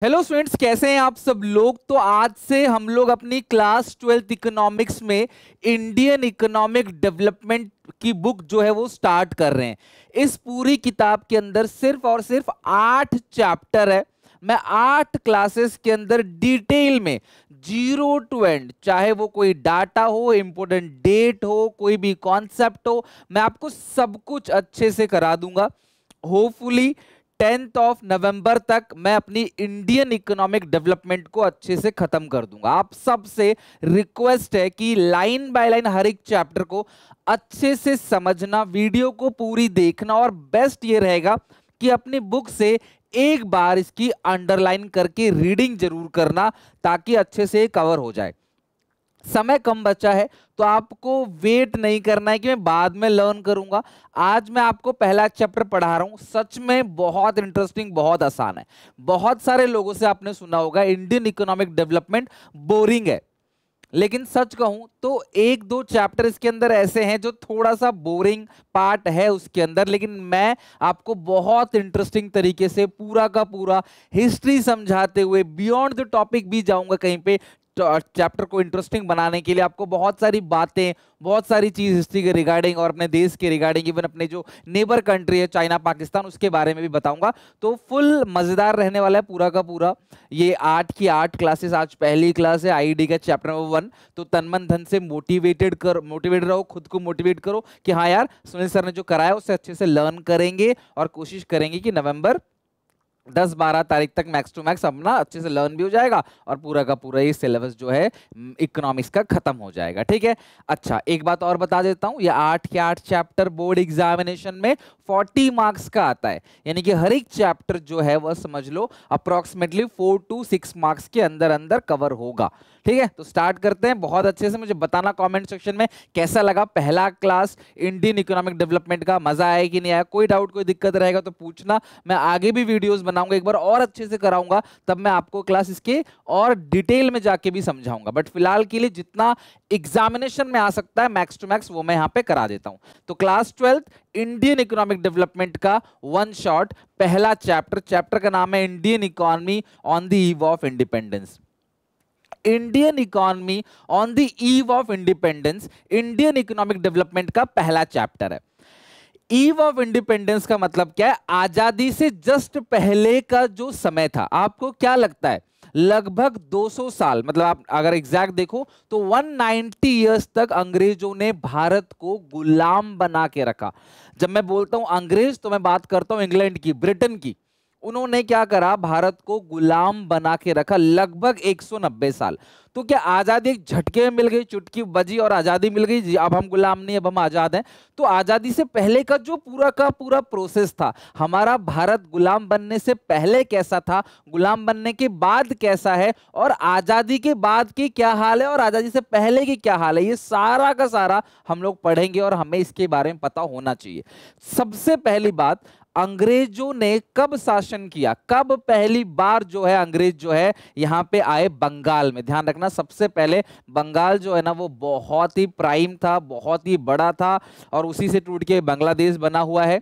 Hello students, कैसे हैं आप सब लोग। तो आज से हम लोग अपनी क्लास 12th इकोनॉमिक्स में इंडियन इकोनॉमिक डेवलपमेंट की बुक जो है वो स्टार्ट कर रहे हैं। इस पूरी किताब के अंदर सिर्फ और सिर्फ 8 चैप्टर है। मैं 8 क्लासेस के अंदर डिटेल में जीरो टू एंड, चाहे वो कोई डाटा हो, इंपोर्टेंट डेट हो, कोई भी कॉन्सेप्ट हो, मैं आपको सब कुछ अच्छे से करा दूंगा। होपफुली 10th ऑफ नवंबर तक मैं अपनी इंडियन इकोनॉमिक डेवलपमेंट को अच्छे से खत्म कर दूंगा। आप सबसे रिक्वेस्ट है कि लाइन बाय लाइन हर एक चैप्टर को अच्छे से समझना, वीडियो को पूरी देखना, और बेस्ट ये रहेगा कि अपनी बुक से एक बार इसकी अंडरलाइन करके रीडिंग जरूर करना, ताकि अच्छे से कवर हो जाए। समय कम बचा है तो आपको वेट नहीं करना है कि मैं बाद में लर्न करूंगा। आज मैं आपको पहला चैप्टर पढ़ा रहा हूं, सच में बहुत इंटरेस्टिंग, बहुत आसान है। बहुत सारे लोगों से आपने सुना होगा इंडियन इकोनॉमिक डेवलपमेंट बोरिंग है, लेकिन सच कहूं तो एक दो चैप्टर इसके अंदर ऐसे हैं जो थोड़ा सा बोरिंग पार्ट है उसके अंदर, लेकिन मैं आपको बहुत इंटरेस्टिंग तरीके से पूरा का पूरा हिस्ट्री समझाते हुए बियॉन्ड द टॉपिक भी जाऊंगा कहीं पे। चैप्टर को इंटरेस्टिंग बनाने के लिए आपको बहुत सारी बातें, बहुत सारी चीज हिस्ट्री के रिगार्डिंग और अपने देश के रिगार्डिंग, इवन अपने जो नेबर कंट्री है चाइना पाकिस्तान, उसके बारे में भी बताऊंगा। तो फुल मजेदार रहने वाला है पूरा का पूरा। ये 8 की 8 क्लासेस, आज पहली क्लास है आईडी का चैप्टर नंबर 1। तो तन मन धन से मोटिवेटेड रहो, खुद को मोटिवेट करो कि हाँ यार, सुनील सर ने जो कराया उससे अच्छे से लर्न करेंगे, और कोशिश करेंगे कि नवंबर 10-12 तारीख तक मैक्स टू मैक्स अपना अच्छे से लर्न भी हो जाएगा, और पूरा का पूरा ये सिलेबस जो है इकोनॉमिक्स का खत्म हो जाएगा। ठीक है। अच्छा, एक बात और बता देता हूं, ये 8 के 8 चैप्टर बोर्ड एग्जामिनेशन में 40 मार्क्स का आता है, यानी कि हर एक चैप्टर जो है वह समझ लो अप्रोक्सीमेटली 4 to 6 मार्क्स के अंदर अंदर कवर होगा। ठीक है, तो स्टार्ट करते हैं। बहुत अच्छे से मुझे बताना कमेंट सेक्शन में कैसा लगा पहला क्लास इंडियन इकोनॉमिक डेवलपमेंट का, मजा आया कि नहीं आया। कोई डाउट, कोई दिक्कत रहेगा तो पूछना, मैं आगे भी वीडियोस बनाऊंगा, एक बार और अच्छे से कराऊंगा, तब मैं आपको क्लास इसके और डिटेल में जाके भी समझाऊंगा। बट फिलहाल के लिए जितना एग्जामिनेशन में आ सकता है मैक्स टू मैक्स वो मैं यहां पे करा देता हूं। तो क्लास 12 इंडियन इकोनॉमिक डेवलपमेंट का वन शॉट पहला चैप्टर का नाम है Indian economy on the eve of independence. Indian economy on the eve of independence Indian economic development का पहला चैप्टर है। ईव ऑफ इंडिपेंडेंस का मतलब क्या है? आजादी से जस्ट पहले का जो समय था। आपको क्या लगता है, लगभग 200 साल, मतलब आप अगर एग्जैक्ट देखो तो 190 इयर्स तक अंग्रेजों ने भारत को गुलाम बना के रखा। जब मैं बोलता हूं अंग्रेज तो मैं बात करता हूं इंग्लैंड की, ब्रिटेन की। उन्होंने क्या करा, भारत को गुलाम बना के रखा लगभग 190 साल। तो क्या आजादी एक झटके में मिल गई, चुटकी बजी और आजादी मिल गई जी, अब हम गुलाम नहीं, अब हम आजाद हैं? तो आजादी से पहले का जो पूरा का पूरा प्रोसेस था, हमारा भारत गुलाम बनने से पहले कैसा था, गुलाम बनने के बाद कैसा है, और आजादी के बाद की क्या हाल है, और आजादी से पहले की क्या हाल है, ये सारा का सारा हम लोग पढ़ेंगे, और हमें इसके बारे में पता होना चाहिए। सबसे पहली बात, अंग्रेजों ने कब शासन किया, कब पहली बार जो है अंग्रेज जो है यहां पे आए? बंगाल में। ध्यान रखना, सबसे पहले बंगाल जो है ना वो बहुत ही प्राइम था, बहुत ही बड़ा था, और उसी से टूट के बांग्लादेश बना हुआ है।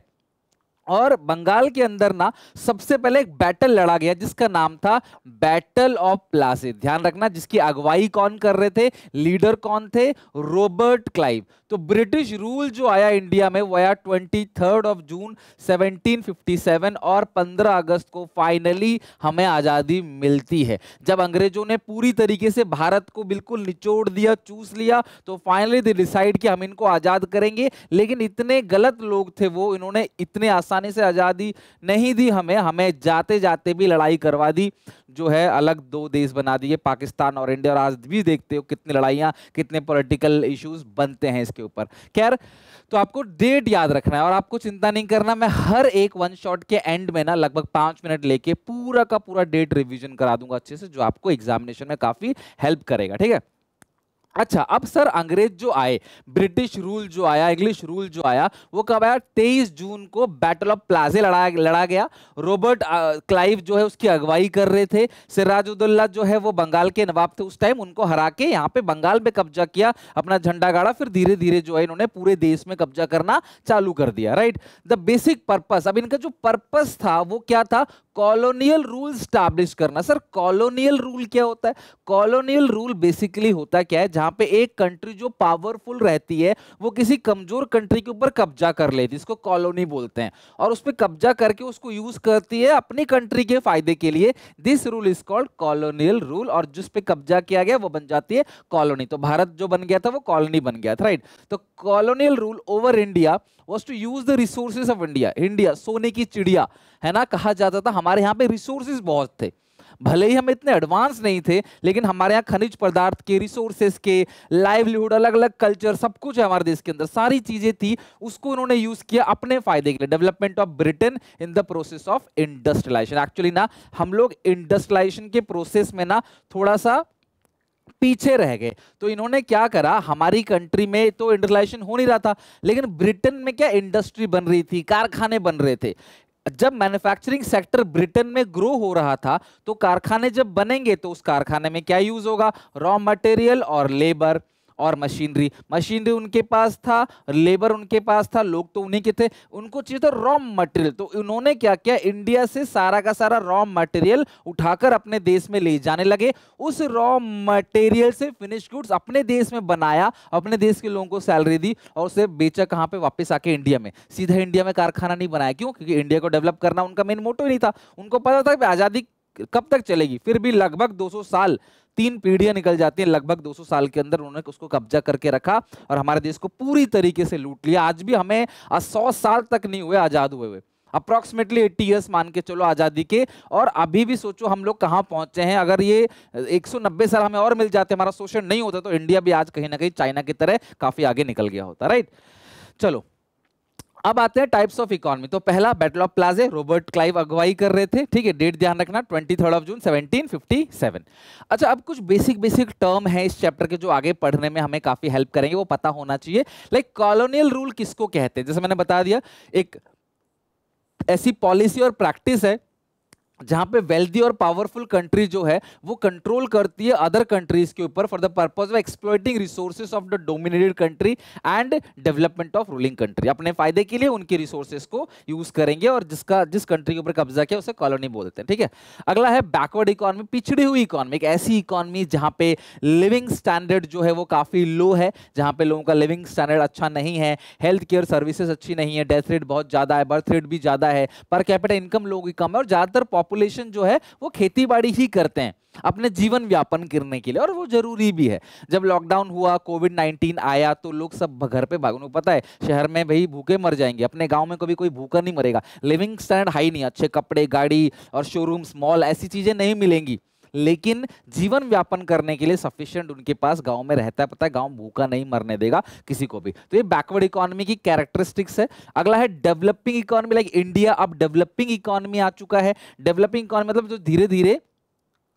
और बंगाल के अंदर ना सबसे पहले एक बैटल लड़ा गया जिसका नाम था बैटल ऑफ प्लासी। ध्यान रखना, जिसकी अगुवाई कौन कर रहे थे, लीडर कौन थे? Robert Clive. तो ब्रिटिश रूल जो आया इंडिया में वो आया 23 जून 1757, और 15 अगस्त को फाइनली हमें आजादी मिलती है। जब अंग्रेजों ने पूरी तरीके से भारत को बिल्कुल निचोड़ दिया, चूस लिया, तो फाइनली दे डिसाइड कि हम इनको आजाद करेंगे। लेकिन इतने गलत लोग थे वो, इन्होंने इतने आसानी से आजादी नहीं दी हमें, हमें जाते जाते भी लड़ाई करवा दी, जो है अलग दो देश बना दिए, पाकिस्तान और इंडिया। और आज भी देखते हो कितनी लड़ाइयां, कितने पॉलिटिकल इश्यूज बनते हैं इसके ऊपर। खैर, तो आपको डेट याद रखना है, और आपको चिंता नहीं करना, मैं हर एक वन शॉट के एंड में ना लगभग 5 मिनट लेके पूरा का पूरा डेट रिवीजन करा दूंगा अच्छे से, जो आपको एग्जामिनेशन में काफी हेल्प करेगा। ठीक है, अच्छा, अब सर अंग्रेज जो आए, ब्रिटिश रूल जो आया, इंग्लिश रूल जो आया, वो कब आया? 23 जून को बैटल ऑफ प्लाजे लड़ा गया। रॉबर्ट क्लाइव जो है उसकी अगुवाई कर रहे थे। सिराजुद्दौला जो है वो बंगाल के नवाब थे उस टाइम, उनको हरा के यहाँ पे बंगाल पे कब्जा किया, अपना झंडा गाड़ा, फिर धीरे धीरे जो है इन्होंने पूरे देश में कब्जा करना चालू कर दिया, राइट। द बेसिक पर्पस, अब इनका जो पर्पस था वो क्या था? कॉलोनियल रूल स्टैब्लिश करना। सर कॉलोनियल रूल क्या होता है? कॉलोनियल रूल बेसिकली होता क्या है, जहां पे एक कंट्री जो पावरफुल रहती है वो किसी कमजोर कंट्री के ऊपर कब्जा कर लेती है, इसको कॉलोनी बोलते हैं, और उस पर कब्जा करके उसको यूज करती है अपनी कंट्री के फायदे के लिए। This rule is called colonial rule, और जिस पे कब्जा किया गया वो बन जाती है कॉलोनी। तो भारत जो बन गया था वो कॉलोनी बन गया था, राइट। तो colonial rule over India was to use the resources of India। India सोने की चिड़िया है ना कहा जाता था, हमारे यहाँ पे रिसोर्सेज बहुत थे, भले ही हम इतने एडवांस नहीं थे, लेकिन हमारे यहाँ खनिज पदार्थ के, रिसोर्सेज के, लाइवलीहुड, अलग अलग कल्चर, सब कुछ है हमारे देश के अंदर, सारी चीजें थी, उसको उन्होंने यूज किया अपने फायदे के लिए। Development of Britain in the process of industrialisation. Actually ना हम लोग इंडस्ट्रियलाइजेशन के प्रोसेस में ना थोड़ा सा पीछे रह गए। तो इन्होंने क्या करा, हमारी कंट्री में तो इंडस्ट्रियलाइजेशन हो नहीं रहा था, लेकिन ब्रिटेन में क्या इंडस्ट्री बन रही थी, कारखाने बन रहे थे। जब मैन्युफैक्चरिंग सेक्टर ब्रिटेन में ग्रो हो रहा था, तो कारखाने जब बनेंगे तो उस कारखाने में क्या यूज होगा? रॉ मटेरियल और लेबर और मशीनरी। मशीनरी उनके पास था, लेबर उनके पास था, लोग तो उन्हीं के थे, उनको चाहिए था रॉ मटेरियल। तो उन्होंने क्या किया, इंडिया से सारा का सारा रॉ मटेरियल उठाकर अपने देश में ले जाने लगे। उस रॉ मटेरियल से फिनिश गुड्स अपने देश में बनाया, अपने देश के लोगों को सैलरी दी और उसे बेचा कहां पे? वापस आके इंडिया में। सीधा इंडिया में कारखाना नहीं बनाया, क्यों? क्योंकि इंडिया को डेवलप करना उनका मेन मोटो ही नहीं था। उनको पता था कि आजादी कब तक चलेगी, फिर भी लगभग 200 साल, 3 पीढ़ियां निकल जाती हैं, लगभग 200 साल के अंदर उन्होंने उसको कब्जा करके रखा और हमारे देश को पूरी तरीके से लूट लिया। आज भी हमें 100 साल तक नहीं हुए आजाद हुए, अप्रोक्सीमेटली 80 ईयर्स मान के चलो आजादी के, और अभी भी सोचो हम लोग कहां पहुंचे हैं। अगर ये 190 साल हमें और मिल जाते, हमारा शोषण नहीं होता, तो इंडिया भी आज कहीं ना कहीं चाइना की तरह काफी आगे निकल गया होता, राइट। चलो अब आते हैं टाइप्स ऑफ इकोनॉमी। तो पहला बैटल ऑफ प्लाजे, रॉबर्ट क्लाइव अगुवाई कर रहे थे, ठीक है, डेट ध्यान रखना 23 जून 1757। अच्छा, अब कुछ बेसिक बेसिक टर्म है इस चैप्टर के जो आगे पढ़ने में हमें काफी हेल्प करेंगे, वो पता होना चाहिए। लाइक कॉलोनियल रूल किसको कहते हैं? जैसे मैंने बता दिया, एक ऐसी पॉलिसी और प्रैक्टिस है जहां पे वेल्दी और पावरफुल कंट्री जो है वो कंट्रोल करती है अदर कंट्रीज के ऊपर for the purpose of exploiting resources of the dominated country and development of ruling country. अपने फायदे के लिए उनके रिसोर्सेज को यूज करेंगे और जिस कंट्री के ऊपर कब्जा किया उसे कॉलोनी बोलते हैं, ठीक है। अगला है बैकवर्ड इकोनॉमी, पिछड़ी हुई इकोनॉमी, एक ऐसी इकोनॉमी जहां पे लिविंग स्टैंडर्ड जो है वो काफी लो है, जहां पे लोगों का लिविंग स्टैंडर्ड अच्छा नहीं है, हेल्थ केयर सर्विसेज अच्छी नहीं है, डेथ रेट बहुत ज्यादा है, बर्थ रेट भी ज्यादा है, पर कैपिटा इनकम लोगों की कम है, और ज्यादातर पॉपुलेशन जो है वो खेती बाड़ी ही करते हैं अपने जीवन व्यापन करने के लिए, और वो जरूरी भी है। जब लॉकडाउन हुआ, कोविड-19 आया, तो लोग सब घर पे भागने, पता है शहर में भाई भूखे मर जाएंगे, अपने गांव में कभी कोई भूखा नहीं मरेगा। लिविंग स्टैंडर्ड हाई नहीं, अच्छे कपड़े, गाड़ी और शोरूम्स, मॉल, ऐसी चीजें नहीं मिलेंगी, लेकिन जीवन व्यापन करने के लिए सफिशिएंट उनके पास गांव में रहता है। पता है गांव भूखा नहीं मरने देगा किसी को भी। तो ये बैकवर्ड इकोनॉमी की कैरेक्टरिस्टिक्स है। अगला है डेवलपिंग इकोनॉमी, लाइक इंडिया अब डेवलपिंग इकोनॉमी आ चुका है। डेवलपिंग इकोनॉमी मतलब जो धीरे धीरे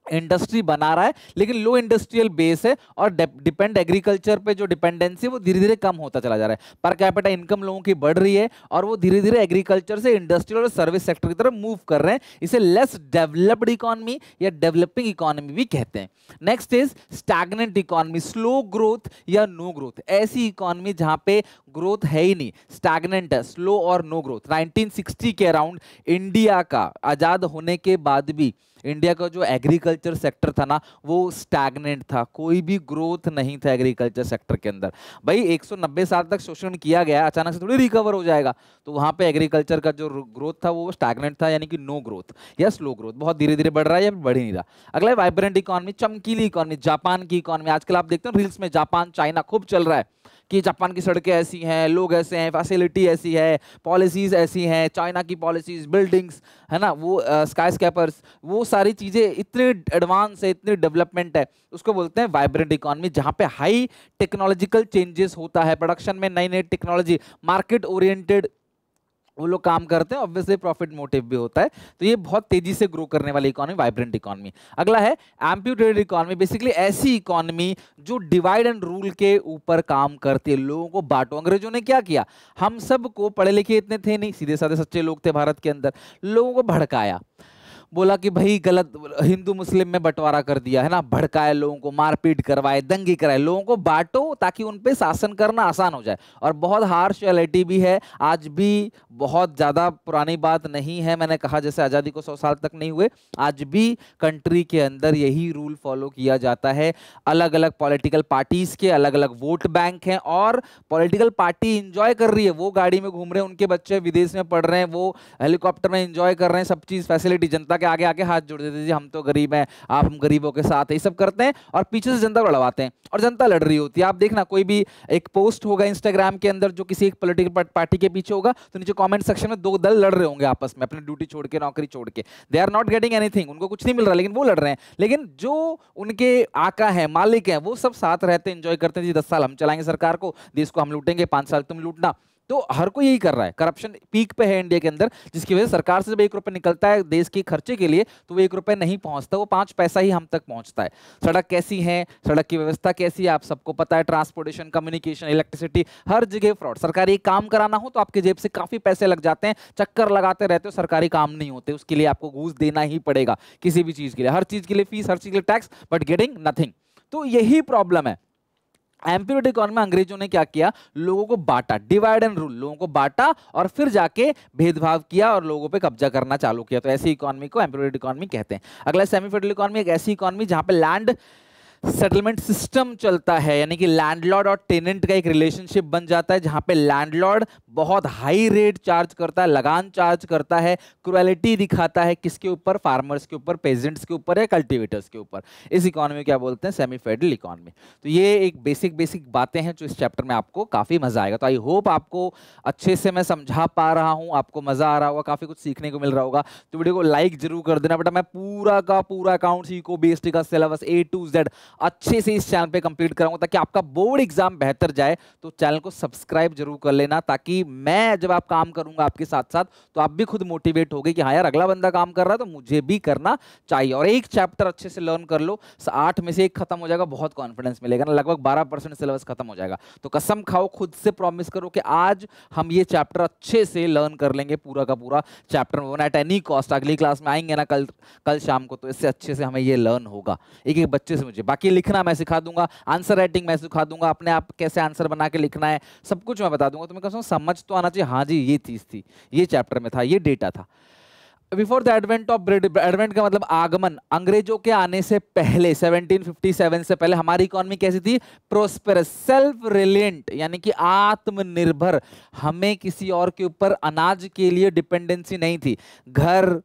इंडस्ट्री बना रहा है, लेकिन लो इंडस्ट्रियल बेस है, और डिपेंड एग्रीकल्चर पे जो डिपेंडेंसी वो धीरे धीरे कम होता चला जा रहा है। पर कैपिटा इनकम लोगों की बढ़ रही है और वो धीरे धीरे एग्रीकल्चर से इंडस्ट्रियल और सर्विस सेक्टर की तरफ मूव कर रहे हैं। इसे लेस डेवलप्ड इकोनॉमी या डेवलपिंग इकोनॉमी भी कहते हैं। Next is stagnant economy, slow growth या नो ग्रोथ, ऐसी इकोनॉमी जहां पे ग्रोथ है ही नहीं, स्टैग्नेंट है, स्लो और नो ग्रोथ। 1960 के अराउंड इंडिया का आजाद होने के बाद भी इंडिया का जो एग्रीकल्चर सेक्टर था ना वो स्टैग्नेंट था, कोई भी ग्रोथ नहीं था एग्रीकल्चर सेक्टर के अंदर। भाई 190 साल तक शोषण किया गया, अचानक से थोड़ी रिकवर हो जाएगा, तो वहां पे एग्रीकल्चर का जो ग्रोथ था वो स्टैग्नेंट था, यानी कि नो ग्रोथ या स्लो ग्रोथ, बहुत धीरे धीरे बढ़ रहा है या बढ़ ही नहीं रहा। अगला वाइब्रेंट इकोनॉमी, चमकीली इकोनॉमी, जापान की इकोनॉमी। आजकल आप देखते हो रील्स में जापान चाइना खूब चल रहा है कि जापान की सड़कें ऐसी हैं, लोग ऐसे हैं, फैसिलिटी ऐसी है, पॉलिसीज ऐसी हैं, चाइना की पॉलिसीज, बिल्डिंग्स है ना, वो स्काई स्कैपर्स, वो सारी चीजें इतनी एडवांस है, इतनी डेवलपमेंट है, उसको बोलते हैं वाइब्रेंट इकोनॉमी, जहां पे हाई टेक्नोलॉजिकल चेंजेस होता है, प्रोडक्शन में नई नई टेक्नोलॉजी, मार्केट ओरिएंटेड वो लोग काम करते हैं, ऑब्वियसली प्रॉफिट मोटिव भी होता है। तो ये बहुत तेजी से ग्रो करने वाली इकोनॉमी, वाइब्रेंट इकोनॉमी। अगला है एम्प्यूटेड इकोनॉमी, बेसिकली ऐसी इकोनॉमी जो डिवाइड एंड रूल के ऊपर काम करती है, लोगों को बांटो। अंग्रेजों ने क्या किया, हम सबको, पढ़े लिखे इतने थे नहीं, सीधे साधे सच्चे लोग थे भारत के अंदर, लोगों को भड़काया, बोला कि भाई गलत, हिंदू मुस्लिम में बंटवारा कर दिया है ना, भड़काए लोगों को, मारपीट करवाए, दंगे कराए, लोगों को बांटो ताकि उन पे शासन करना आसान हो जाए। और बहुत हार्श रियलिटी भी है, आज भी बहुत ज्यादा पुरानी बात नहीं है। मैंने कहा जैसे आजादी को 100 साल तक नहीं हुए, आज भी कंट्री के अंदर यही रूल फॉलो किया जाता है। अलग अलग पॉलिटिकल पार्टीज के अलग अलग वोट बैंक हैं, और पॉलिटिकल पार्टी इंजॉय कर रही है, वो गाड़ी में घूम रहे हैं, उनके बच्चे विदेश में पढ़ रहे हैं, वो हेलीकॉप्टर में इंजॉय कर रहे हैं, सब चीज फैसिलिटी, जनता के आगे आके हाथ जोड़ देते जी हम तो गरीब हैं, आप हम गरीबों के साथ है, ये सब करते हैं, और पीछे से जनता को लड़वाते हैं, और जनता लड़ रही होती है। आप देखना कोई भी एक पोस्ट होगा इंस्टाग्राम के अंदर जो किसी एक पॉलिटिकल पार्टी के पीछे होगा, तो नीचे कमेंट सेक्शन में दो दल लड़ रहे होंगे आपस में, अपनी ड्यूटी छोड़ के, नौकरी छोड़ के, they are not getting anything, उनको कुछ नहीं मिल रहा, लेकिन वो लड़ रहे हैं। लेकिन जो उनके आका है, मालिक है, वो सब साथ रहते हैं, एंजॉय करते हैं जी 10 साल हम चलाएंगे सरकार को, देश को हम लूटेंगे, 5 साल तुम लूटना। तो हर कोई यही कर रहा है, करप्शन पीक पे है इंडिया के अंदर, जिसकी वजह से सरकार से जब 1 रुपए निकलता है देश के खर्चे के लिए, तो वो 1 रुपए नहीं पहुंचता, वो 5 पैसा ही हम तक पहुंचता है। सड़क कैसी है, सड़क की व्यवस्था कैसी है, आप सबको पता है, ट्रांसपोर्टेशन, कम्युनिकेशन, इलेक्ट्रिसिटी, हर जगह फ्रॉड। सरकारी काम कराना हो तो आपके जेब से काफी पैसे लग जाते हैं, चक्कर लगाते रहते हो, सरकारी काम नहीं होते, उसके लिए आपको घूस देना ही पड़ेगा, किसी भी चीज के लिए, हर चीज के लिए फीस, हर चीज के लिए टैक्स, बट गेटिंग नथिंग। तो यही प्रॉब्लम है। एम्प्यूटेड इकोनॉमी में अंग्रेजों ने क्या किया, लोगों को बांटा, डिवाइड एंड रूल, लोगों को बांटा और फिर जाके भेदभाव किया और लोगों पे कब्जा करना चालू किया। तो ऐसी इकोनॉमी को एम्प्यूटेड इकोनॉमी कहते हैं। अगला सेमी फेडरल इकोनॉमी, एक ऐसी इकोनॉमी जहां पे लैंड सेटलमेंट सिस्टम चलता है, यानी कि लैंडलॉर्ड और टेनेंट का एक रिलेशनशिप बन जाता है, जहां पे लैंडलॉर्ड बहुत हाई रेट चार्ज करता है, लगान चार्ज करता है, क्रुएलिटी दिखाता है, किसके ऊपर, फार्मर्स के ऊपर, पेजेंट्स के ऊपर या कल्टीवेटर्स के ऊपर। इस इकोनॉमी क्या बोलते हैं, सेमी फेडरल इकोनॉमी। तो ये एक बेसिक बातें हैं जो इस चैप्टर में आपको काफी मजा आएगा। तो आई होप आपको अच्छे से मैं समझा पा रहा हूं, आपको मजा आ रहा होगा, काफी कुछ सीखने को मिल रहा होगा। तो वीडियो को लाइक जरूर कर देना बेटा। मैं पूरा का पूरा अकाउंट्स, इको, बीएसटी का सिलेबस A to Z अच्छे से इस चैनल पे कंप्लीट कराऊंगा, ताकि आपका बोर्ड एग्जाम बेहतर जाए। तो चैनल को सब्सक्राइब जरूर कर लेना, ताकि मैं जब आप काम करूंगा आपके साथ साथ, तो आप भी खुद मोटिवेट होगे कि हाँ यार अगला बंदा काम कर रहा है तो मुझे भी करना चाहिए। और एक चैप्टर अच्छे से लर्न कर लो, 8 में से 1 खत्म हो जाएगा, बहुत कॉन्फिडेंस मिलेगा ना, लगभग 12% सिलेबस खत्म हो जाएगा। तो कसम खाओ, खुद से प्रॉमिस करो कि आज हम ये चैप्टर अच्छे से लर्न कर लेंगे, पूरा का पूरा चैप्टर 1 एट एनी कॉस्ट। अगली क्लास में आएंगे ना कल शाम को, तो इससे अच्छे से हमें ये लर्न होगा एक एक बच्चे से। मुझे बाकी लिखना मैं सिखा दूंगा, आंसर राइटिंग मैं सिखा दूंगा, अपने आप कैसे आंसर बना के लिखना है सब कुछ मैं बता दूंगा। तुम्हें कसम समझ तो आना चाहिए, हाँ जी ये चीज थी, ये चैप्टर में था, ये डेटा था। Before the advent of British, advent का मतलब आगमन, अंग्रेजों के आने से पहले 1757 से पहले हमारी इकोनॉमी कैसी थी, प्रोस्पेरस, सेल्फ रिलिएंट, यानी कि आत्मनिर्भर। हमें किसी और के ऊपर अनाज के लिए डिपेंडेंसी नहीं थी। घर,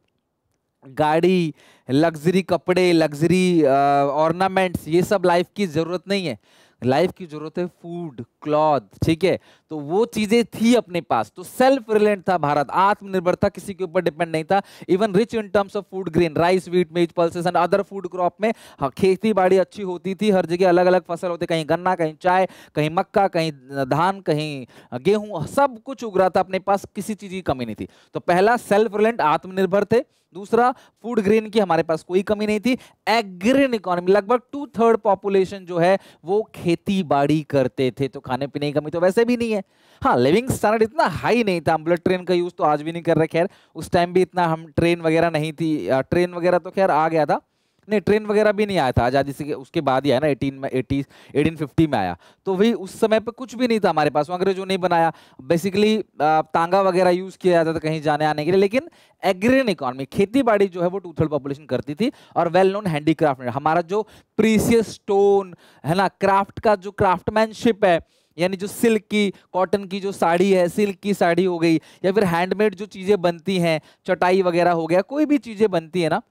गाड़ी, लग्जरी कपड़े, लग्जरी ऑर्नामेंट्स, ये सब लाइफ की जरूरत नहीं है। लाइफ की जरूरत है फूड, क्लॉथ, ठीक है। तो वो चीजें थी अपने पास, तो सेल्फ रिलायंट था भारत, आत्मनिर्भर था, किसी के ऊपर डिपेंड नहीं था। Even rich in terms of food grain, rice, wheat, maize, pulses and other food crop में खेती बाड़ी अच्छी होती थी, हर जगह अलग अलग फसल होते, कहीं गन्ना, कहीं चाय, कहीं मक्का, कहीं धान, कहीं गेहूं, सब कुछ उग रहा था अपने पास, किसी चीज की कमी नहीं थी। तो पहला सेल्फ रिलायंट, आत्मनिर्भर थे। दूसरा, फूड ग्रेन की हमारे पास कोई कमी नहीं थी। एग्रीन इकोनॉमी, लगभग 2/3 पॉपुलेशन जो है वो खेती बाड़ी करते थे, तो खाने पीने की कमी तो वैसे भी नहीं है। हाँ, लिविंग स्टैंडर्ड इतना हाई नहीं था, हम बुलेट ट्रेन का यूज तो आज भी नहीं कर रहे, खैर उस टाइम भी इतना हम ट्रेन वगैरह नहीं थी, ट्रेन वगैरह तो खैर आ गया था, नहीं ट्रेन वगैरह भी नहीं आया था आज़ादी से उसके बाद ही आया ना, 1850 में आया। तो वही उस समय पे कुछ भी नहीं था हमारे पास, अंग्रेजों ने बनाया। बेसिकली तांगा वगैरह यूज किया जाता था कहीं जाने आने के लिए, लेकिन एग्रीन इकोनॉमी, खेती बाड़ी जो है वो 2/3 पॉपुलेशन करती थी। और वेल नोन हैंडीक्राफ्ट, हमारा जो प्रीसियस स्टोन है ना, क्राफ्ट का जो क्राफ्टमैनशिप है, यानी जो सिल्क की, कॉटन की जो साड़ी है, सिल्क की साड़ी हो गई, या फिर हैंडमेड जो चीजें बनती हैं, चटाई वगैरह हो गया, कोई भी चीजें बनती है ना,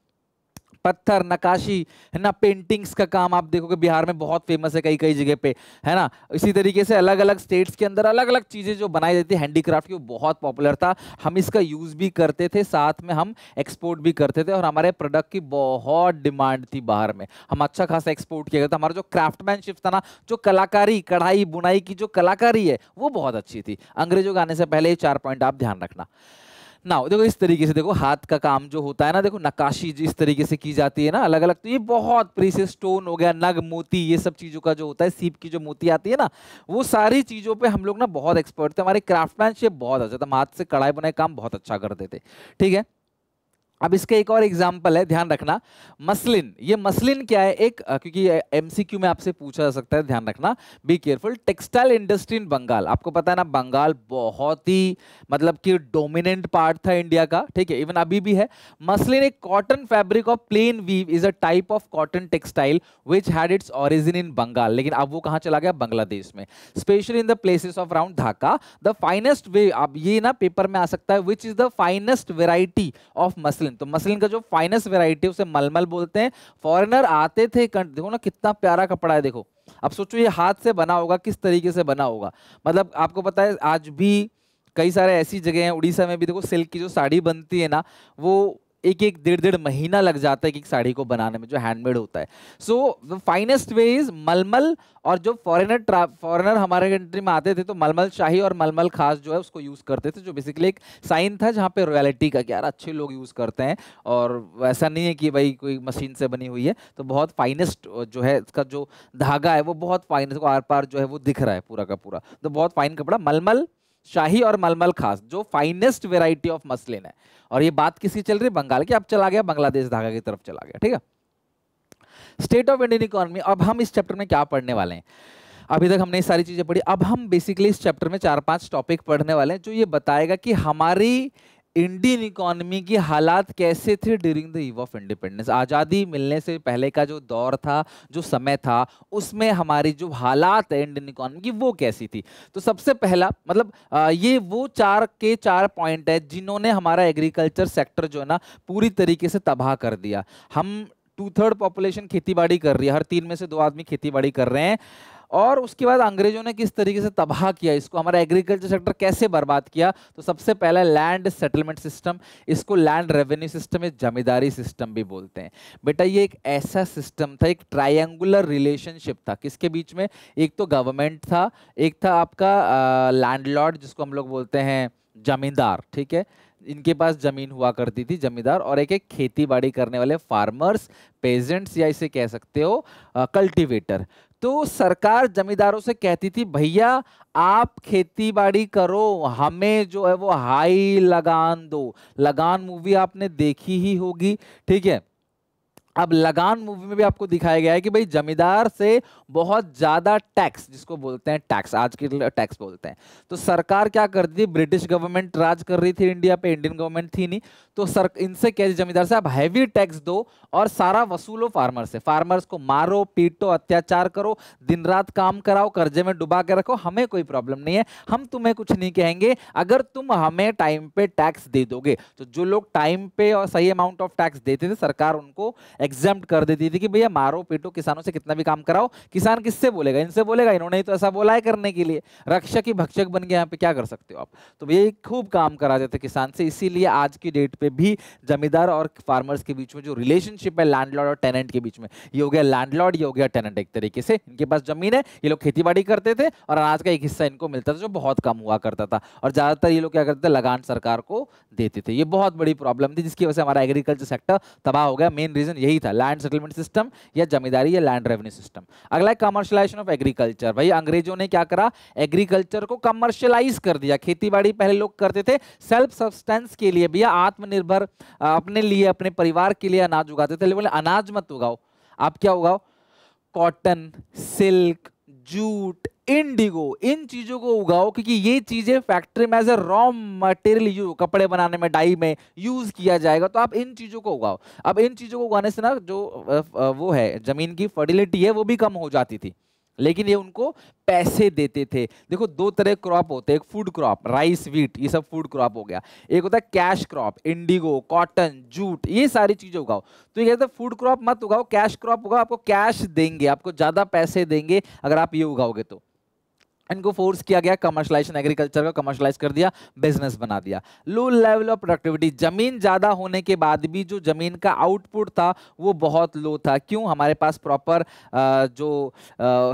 पत्थर नक्काशी है ना, पेंटिंग्स का काम आप देखोगे बिहार में बहुत फेमस है कई कई जगह पे, है ना। इसी तरीके से अलग अलग स्टेट्स के अंदर अलग अलग चीजें जो बनाई जाती है हैंडीक्राफ्ट की, वो बहुत पॉपुलर था। हम इसका यूज भी करते थे, साथ में हम एक्सपोर्ट भी करते थे, और हमारे प्रोडक्ट की बहुत डिमांड थी बाहर में। हम अच्छा खासा एक्सपोर्ट किया था। हमारा जो क्राफ्टमैनशिप था ना, जो कलाकारी, कढ़ाई बुनाई की जो कलाकारी है, वो बहुत अच्छी थी। अंग्रेजों के आने से पहले ये 4 पॉइंट आप ध्यान रखना। ना देखो इस तरीके से, देखो हाथ का काम जो होता है ना, देखो नक्काशी जिस तरीके से की जाती है ना अलग अलग, तो ये बहुत प्रीशियस स्टोन हो गया, नग मोती, ये सब चीजों का जो होता है, सीप की जो मोती आती है ना, वो सारी चीजों पे हम लोग ना बहुत एक्सपर्ट थे। हमारे क्राफ्टमैनशिप बहुत अच्छा था, हम हाथ से कढ़ाई बुनाई काम बहुत अच्छा करते थे। ठीक है, अब इसका एक और एग्जाम्पल है, ध्यान रखना, मसलिन। ये मसलिन क्या है, एक क्योंकि एमसीक्यू में आपसे पूछा जा सकता है, ध्यान रखना, be careful. Textile industry in Bengal, आपको पता है ना बंगाल बहुत ही मतलब कि डोमिनेंट पार्ट था इंडिया का, ठीक है, इवन अभी भी है। मसलिन एक cotton fabric of plain weave is a type of cotton textile which had its origin in Bengal, लेकिन अब वो कहाँ चला गया, बांग्लादेश में, specially in the places of around Dhaka. The finest way, अब ये ना पेपर में आ सकता है, which is the finest variety of muslin. तो मसलिन का जो फाइनेस्ट वैरायटी उसे मलमल बोलते हैं। फॉरेनर आते थे, देखो ना कितना प्यारा कपड़ा है, देखो अब सोचो ये हाथ से बना होगा, किस तरीके से बना होगा। मतलब आपको पता है आज भी कई सारे ऐसी जगह हैं, उड़ीसा में भी देखो सिल्क की जो साड़ी बनती है ना, वो एक एक डेढ़ डेढ़ महीना लग जाता है एक साड़ी को बनाने में, जो हैंडमेड होता है। So the finest way is मलमल। और जो फॉरेनर हमारे कंट्री में आते थे तो मलमल शाही और मलमल खास जो है उसको यूज करते थे, जो बेसिकली एक साइन था जहाँ पे रॉयलिटी का, कि यार अच्छे लोग यूज करते हैं, और वैसा नहीं है कि भाई कोई मशीन से बनी हुई है। तो बहुत फाइनेस्ट जो है इसका जो धागा है वो बहुत फाइन, इसको आर पार जो है वो दिख रहा है पूरा का पूरा, तो बहुत फाइन कपड़ा, मलमल शाही और मलमल खास, जो फाइनेस्ट वेराइटी ऑफ मसलिन है। और ये बात किसकी चल रही है, बंगाल की। अब चला गया बांग्लादेश धागा की तरफ चला गया, ठीक है। स्टेट ऑफ इंडियन इकोनॉमी, अब हम इस चैप्टर में क्या पढ़ने वाले हैं, अभी तक हमने ये सारी चीजें पढ़ी, अब हम बेसिकली इस चैप्टर में 4-5 टॉपिक पढ़ने वाले हैं, जो ये बताएगा कि हमारी इंडियन इकोनॉमी की हालात कैसे थे during the eve of independence. आज़ादी मिलने से पहले का जो दौर था, जो समय था, उसमें हमारी जो हालात है इंडियन इकोनॉमी की वो कैसी थी। तो सबसे पहला मतलब ये वो 4 के 4 पॉइंट है जिन्होंने हमारा एग्रीकल्चर सेक्टर जो है ना पूरी तरीके से तबाह कर दिया। हम 2/3 पॉपुलेशन खेतीबाड़ी कर रही है, हर 3 में से 2 आदमी खेतीबाड़ी कर रहे हैं। और उसके बाद अंग्रेजों ने किस तरीके से तबाह किया इसको, हमारा एग्रीकल्चर सेक्टर कैसे बर्बाद किया। तो सबसे पहला लैंड सेटलमेंट सिस्टम, इसको लैंड रेवेन्यू सिस्टम या जमींदारी सिस्टम भी बोलते हैं। बेटा ये एक ऐसा सिस्टम था, एक ट्रायंगुलर रिलेशनशिप था, किसके बीच में, एक तो गवर्नमेंट था, एक था आपका लैंडलॉर्ड जिसको हम लोग बोलते हैं जमींदार, ठीक है, इनके पास जमीन हुआ करती थी जमींदार, और एक एक खेती बाड़ी करने वाले फार्मर्स, पेजेंट्स, या इसे कह सकते हो कल्टीवेटर। तो सरकार जमींदारों से कहती थी भैया आप खेती बाड़ी करो, हमें जो है वो हाई लगान दो। लगान मूवी आपने देखी ही होगी, ठीक है। अब लगान मूवी में भी आपको दिखाया गया है कि भाई जमींदार से बहुत ज्यादा टैक्स, जिसको बोलते हैं टैक्स, आज के टैक्स बोलते हैं, तो सरकार क्या करती थी, ब्रिटिश गवर्नमेंट राज कर रही थी इंडिया पे, इंडियन गवर्नमेंट थी नहीं, तो सर इनसे कह जमींदार से आप हैवी टैक्स दो और सारा वसूलो फार्मर से, फार्मर्स को मारो पीटो अत्याचार करो, दिन रात काम कराओ, कर्जे में डुबा के रखो, हमें कोई प्रॉब्लम नहीं है, हम तुम्हें कुछ नहीं कहेंगे अगर तुम हमें टाइम पे टैक्स दे दोगे। तो जो लोग टाइम पे और सही अमाउंट ऑफ टैक्स देते थे, सरकार उनको एग्जाम्प्ट कर देती थी कि भैया मारो पीटो, किसानों से कितना भी काम कराओ। किसान किससे बोलेगा, इनसे बोलेगा, इन्होंने ही तो ऐसा बोला है करने के लिए, रक्षक ही भक्षक बन गए, यहाँ पे क्या कर सकते हो आप। तो भैया खूब काम करा देते किसान से, इसीलिए आज की डेट पे भी जमींदार और फार्मर्स के बीच में जो रिलेशनशिप है लैंडलॉर्ड और टेनेंट के बीच में, ये हो गया लैंडलॉर्ड, ये हो गया टेनेंट। एक तरीके से इनके पास जमीन है, ये लोग खेतीबाड़ी करते थे और अनाज का एक हिस्सा इनको मिलता था जो बहुत कम हुआ करता था, और ज्यादातर ये लोग क्या करते थे, लगान सरकार को देते थे। ये बहुत बड़ी प्रॉब्लम थी जिसकी वजह से हमारा एग्रीकल्चर सेक्टर तबाह हो गया। मेन रीजन यही था, लैंड सेटलमेंट सिस्टम या जमींदारी या लैंड रेवेन्यू सिस्टम। अगला है कमर्शियलाइजेशन ऑफ एग्रीकल्चर। भाई अंग्रेजों ने क्या करा, एग्रीकल्चर को कमर्शियलाइज कर दिया। खेतीबाड़ी पहले लोग करते थे सेल्फ सब्सटेंस के लिए, भैया आत्मनिर्भर, अपने लिए अपने परिवार के लिए अनाज उगाते थे। बोले अनाज मत उगाओ, आप क्या उगाओ, कॉटन, सिल्क, जूट, इंडिगो, इन चीजों को उगाओ, क्योंकि ये चीजें फैक्ट्री में एज ए रॉ मटेरियल कपड़े बनाने में, डाई में यूज किया जाएगा, तो आप इन चीजों को उगाओ। अब इन चीजों को उगाने से ना जो वो है जमीन की फर्टिलिटी है वो भी कम हो जाती थी, लेकिन ये उनको पैसे देते थे। देखो दो तरह क्रॉप होते हैं, एक फूड क्रॉप, राइस व्हीट ये सब फूड क्रॉप हो गया, एक होता है cash crop, Indigo, cotton, jute, ये सारी चीजें उगाओ। तो ये कहते हैं फूड क्रॉप मत उगाओ, कैश क्रॉप उगाओ, आपको कैश देंगे, आपको ज्यादा पैसे देंगे अगर आप ये उगाओगे तो। इनको फोर्स किया गया, कमर्शलाइजेशन, एग्रीकल्चर का कमर्शलाइज कर दिया, बिजनेस बना दिया। लो लेवल ऑफ प्रोडक्टिविटी, जमीन ज्यादा होने के बाद भी जो जमीन का आउटपुट था वो बहुत लो था। क्यों? हमारे पास प्रॉपर जो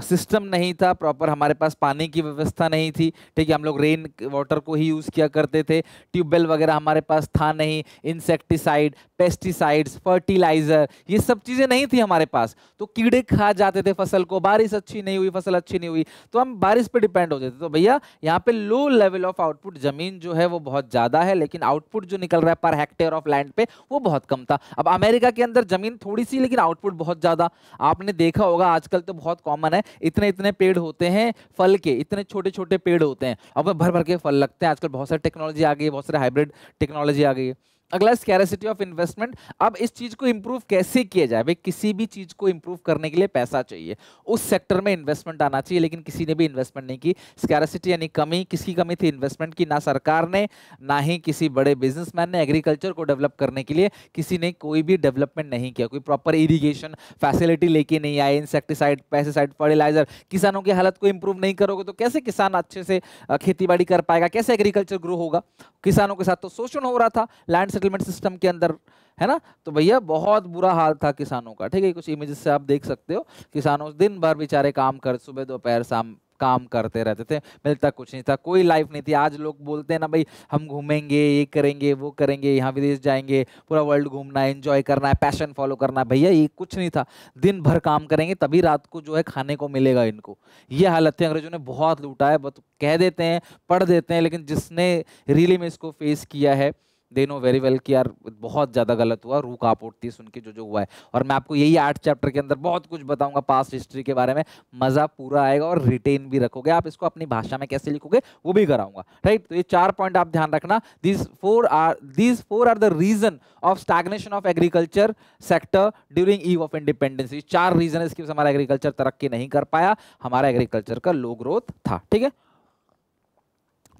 सिस्टम नहीं था, प्रॉपर हमारे पास पानी की व्यवस्था नहीं थी, ठीक है, हम लोग रेन वाटर को ही यूज किया करते थे, ट्यूबवेल वगैरह हमारे पास था नहीं, इंसेक्टिसाइड, पेस्टिसाइड्स, फर्टिलाइजर, ये सब चीजें नहीं थी हमारे पास, तो कीड़े खा जाते थे फसल को, बारिश अच्छी नहीं हुई, फसल अच्छी नहीं हुई, तो हम बारिश पे डिपेंड हो जाते। तो भैया यहाँ पे लो लेवल ऑफ आउटपुट, जमीन जो है वो बहुत ज्यादा है लेकिन आउटपुट जो निकल रहा है पर हेक्टेयर ऑफ लैंड पे वो बहुत कम था। अब अमेरिका के अंदर जमीन थोड़ी सी लेकिन आउटपुट बहुत ज्यादा। आपने देखा होगा आजकल तो बहुत कॉमन है, इतने इतने पेड़ होते हैं फल के, इतने छोटे छोटे पेड़ होते हैं, अब भर भर के फल लगते हैं। आजकल बहुत सारी टेक्नोलॉजी आ गई है, बहुत सारे हाइब्रिड टेक्नोलॉजी आ गई है। अगला स्कैरसिटी ऑफ इन्वेस्टमेंट। अब इस चीज को इंप्रूव कैसे किया जाए? भाई किसी भी चीज को इंप्रूव करने के लिए पैसा चाहिए, उस सेक्टर में इन्वेस्टमेंट आना चाहिए, लेकिन किसी ने भी इन्वेस्टमेंट नहीं की। स्कैरसिटी यानी कमी, किसकी कमी थी? इन्वेस्टमेंट की। ना सरकार ने ना ही किसी बड़े बिजनेसमैन ने एग्रीकल्चर को डेवलप करने के लिए किसी ने कोई भी डेवलपमेंट नहीं किया, कोई प्रॉपर इरीगेशन फैसिलिटी लेके नहीं आए, इंसेक्टिसाइड, पेस्टिसाइड, फर्टिलाइजर। किसानों की हालत को इंप्रूव नहीं करोगे तो कैसे किसान अच्छे से खेती बाड़ी कर पाएगा, कैसे एग्रीकल्चर ग्रो होगा? किसानों के साथ तो शोषण हो रहा था लैंड सेटलमेंट सिस्टम के अंदर, है ना? तो भैया बहुत बुरा हाल था किसानों का, ठीक है। कुछ इमेजेस से आप देख सकते हो, किसानों दिन भर बेचारे काम कर, सुबह दोपहर शाम काम करते रहते थे, मिलता कुछ नहीं था, कोई लाइफ नहीं थी। आज लोग बोलते हैं ना भाई हम घूमेंगे, ये करेंगे, वो करेंगे, यहाँ विदेश जाएंगे, पूरा वर्ल्ड घूमना है, एंजॉय करना है, पैशन फॉलो करना है। भैया ये कुछ नहीं था, दिन भर काम करेंगे तभी रात को जो है खाने को मिलेगा इनको। ये हालत थी, अंग्रेजों ने बहुत लूटा है, बहुत कह देते हैं, पढ़ देते हैं, लेकिन जिसने रियली में इसको फेस किया है दे नो वेरी वेल कि यार बहुत ज्यादा गलत हुआ, रूह कांप उठती है सुन के जो जो हुआ है। और मैं आपको यही 8 चैप्टर के अंदर बहुत कुछ बताऊंगा पास्ट हिस्ट्री के बारे में, मजा पूरा आएगा और रिटेन भी रखोगे आप इसको, अपनी भाषा में कैसे लिखोगे वो भी कराऊंगा, राइट। तो ये 4 पॉइंट आप ध्यान रखना। these four are the reason of stagnation of agriculture sector during eve of independence। ये 4 रीजन है इसकी वजह से हमारा एग्रीकल्चर तरक्की नहीं कर पाया, हमारा एग्रीकल्चर का लो ग्रोथ था, ठीक है।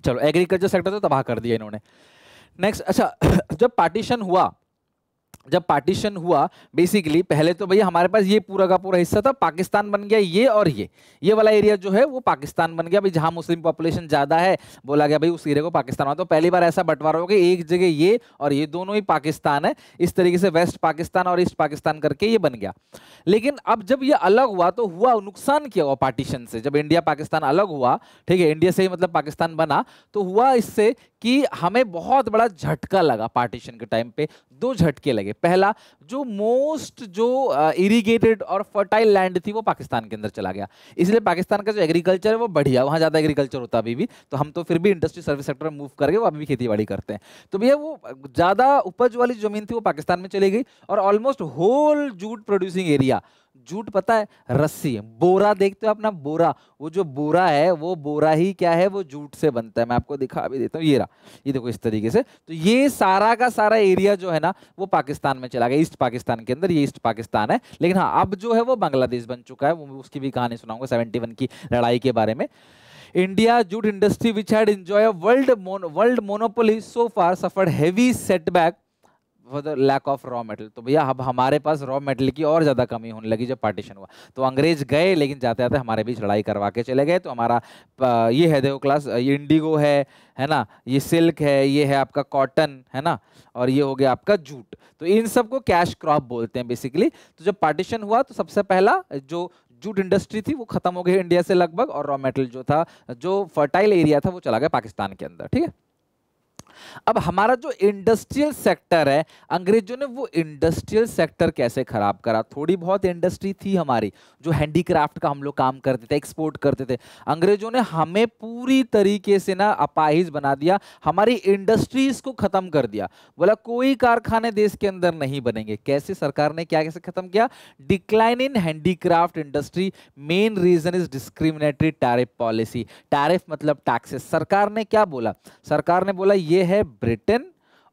चलो एग्रीकल्चर सेक्टर तो तबाह कर दिया इन्होंने। नेक्स्ट, अच्छा जब पार्टीशन हुआ बेसिकली पहले तो भैया हमारे पास ये पूरा का पूरा हिस्सा था, पाकिस्तान बन गया ये, और ये वाला एरिया जो है वो पाकिस्तान बन गया। भाई जहां मुस्लिम पॉपुलेशन ज्यादा है बोला गया भाई उस एरिया को पाकिस्तान बना। तो पहली बार ऐसा बंटवारा हो गया, एक जगह ये और ये दोनों ही पाकिस्तान है, इस तरीके से वेस्ट पाकिस्तान और ईस्ट पाकिस्तान करके ये बन गया। लेकिन अब जब ये अलग हुआ तो हुआ नुकसान क्या हुआ पार्टीशन से? जब इंडिया पाकिस्तान अलग हुआ, ठीक है, इंडिया से ही मतलब पाकिस्तान बना, तो हुआ इससे कि हमें बहुत बड़ा झटका लगा पार्टीशन के टाइम पे। 2 झटके लगे। पहला, जो मोस्ट जो इरिगेटेड और फर्टाइल लैंड थी वो पाकिस्तान के अंदर चला गया, इसलिए पाकिस्तान का जो एग्रीकल्चर है वो बढ़िया, वहां ज्यादा एग्रीकल्चर होता अभी भी, तो हम तो फिर भी इंडस्ट्री सर्विस सेक्टर में मूव करके वो अभी भी खेती बाड़ी करते हैं। तो भैया वो ज्यादा उपज वाली जमीन थी वो पाकिस्तान में चली गई, और almost whole jute producing area, jute पता है रस्सी है, बोरा देखते हो अपना, बोरा, वो जो बोरा है वो बोरा ही क्या है, वो जूट से बनता है। मैं आपको दिखा भी देता हूँ, ये रहा, ये देखो इस तरीके से। तो ये सारा का सारा एरिया जो है ना वो पाकिस्तान में चला गया, ईस्ट पाकिस्तान के अंदर, ये ईस्ट पाकिस्तान है। लेकिन हाँ अब जो है वो बांग्लादेश बन चुका है, वो उसकी भी कहानी सुनाऊंगा 71 की लड़ाई के बारे में। India jute industry which had enjoy world monopoly so far suffered heavy setback for the lack of raw metal. तो भैया अब हमारे पास रॉ मेटल की और ज्यादा कमी होने लगी जब पार्टीशन हुआ। तो अंग्रेज गए लेकिन जाते जाते हमारे बीच लड़ाई करवा के चले गए। तो हमारा ये है देखो क्लास, ये इंडिगो है ना, ये सिल्क है, ये है आपका कॉटन, है ना, और ये हो गया आपका जूट। तो इन सबको कैश क्रॉप बोलते हैं बेसिकली। तो जब पार्टीशन हुआ तो सबसे पहला जो जूट इंडस्ट्री थी वो खत्म हो गई इंडिया से लगभग, और रॉ मेटल जो था, जो फर्टाइल एरिया था वो चला गया पाकिस्तान के अंदर, ठीक है। अब हमारा जो इंडस्ट्रियल सेक्टर है, अंग्रेजों ने वो इंडस्ट्रियल सेक्टर कैसे खराब करा? थोड़ी बहुत इंडस्ट्री थी हमारी, जो हैंडीक्राफ्ट का हम लोग काम करते थे, एक्सपोर्ट करते थे। अंग्रेजों ने हमें पूरी तरीके से ना अपाहिज बना दिया, हमारी इंडस्ट्रीज को खत्म कर दिया। बोला कोई कारखाने देश के अंदर नहीं बनेंगे। कैसे? सरकार ने क्या कैसे खत्म किया? Decline in handicraft industry, main reason is discriminatory tariff policy. Tariff मतलब टैक्सेस। सरकार ने क्या बोला? सरकार ने बोला ये है ब्रिटेन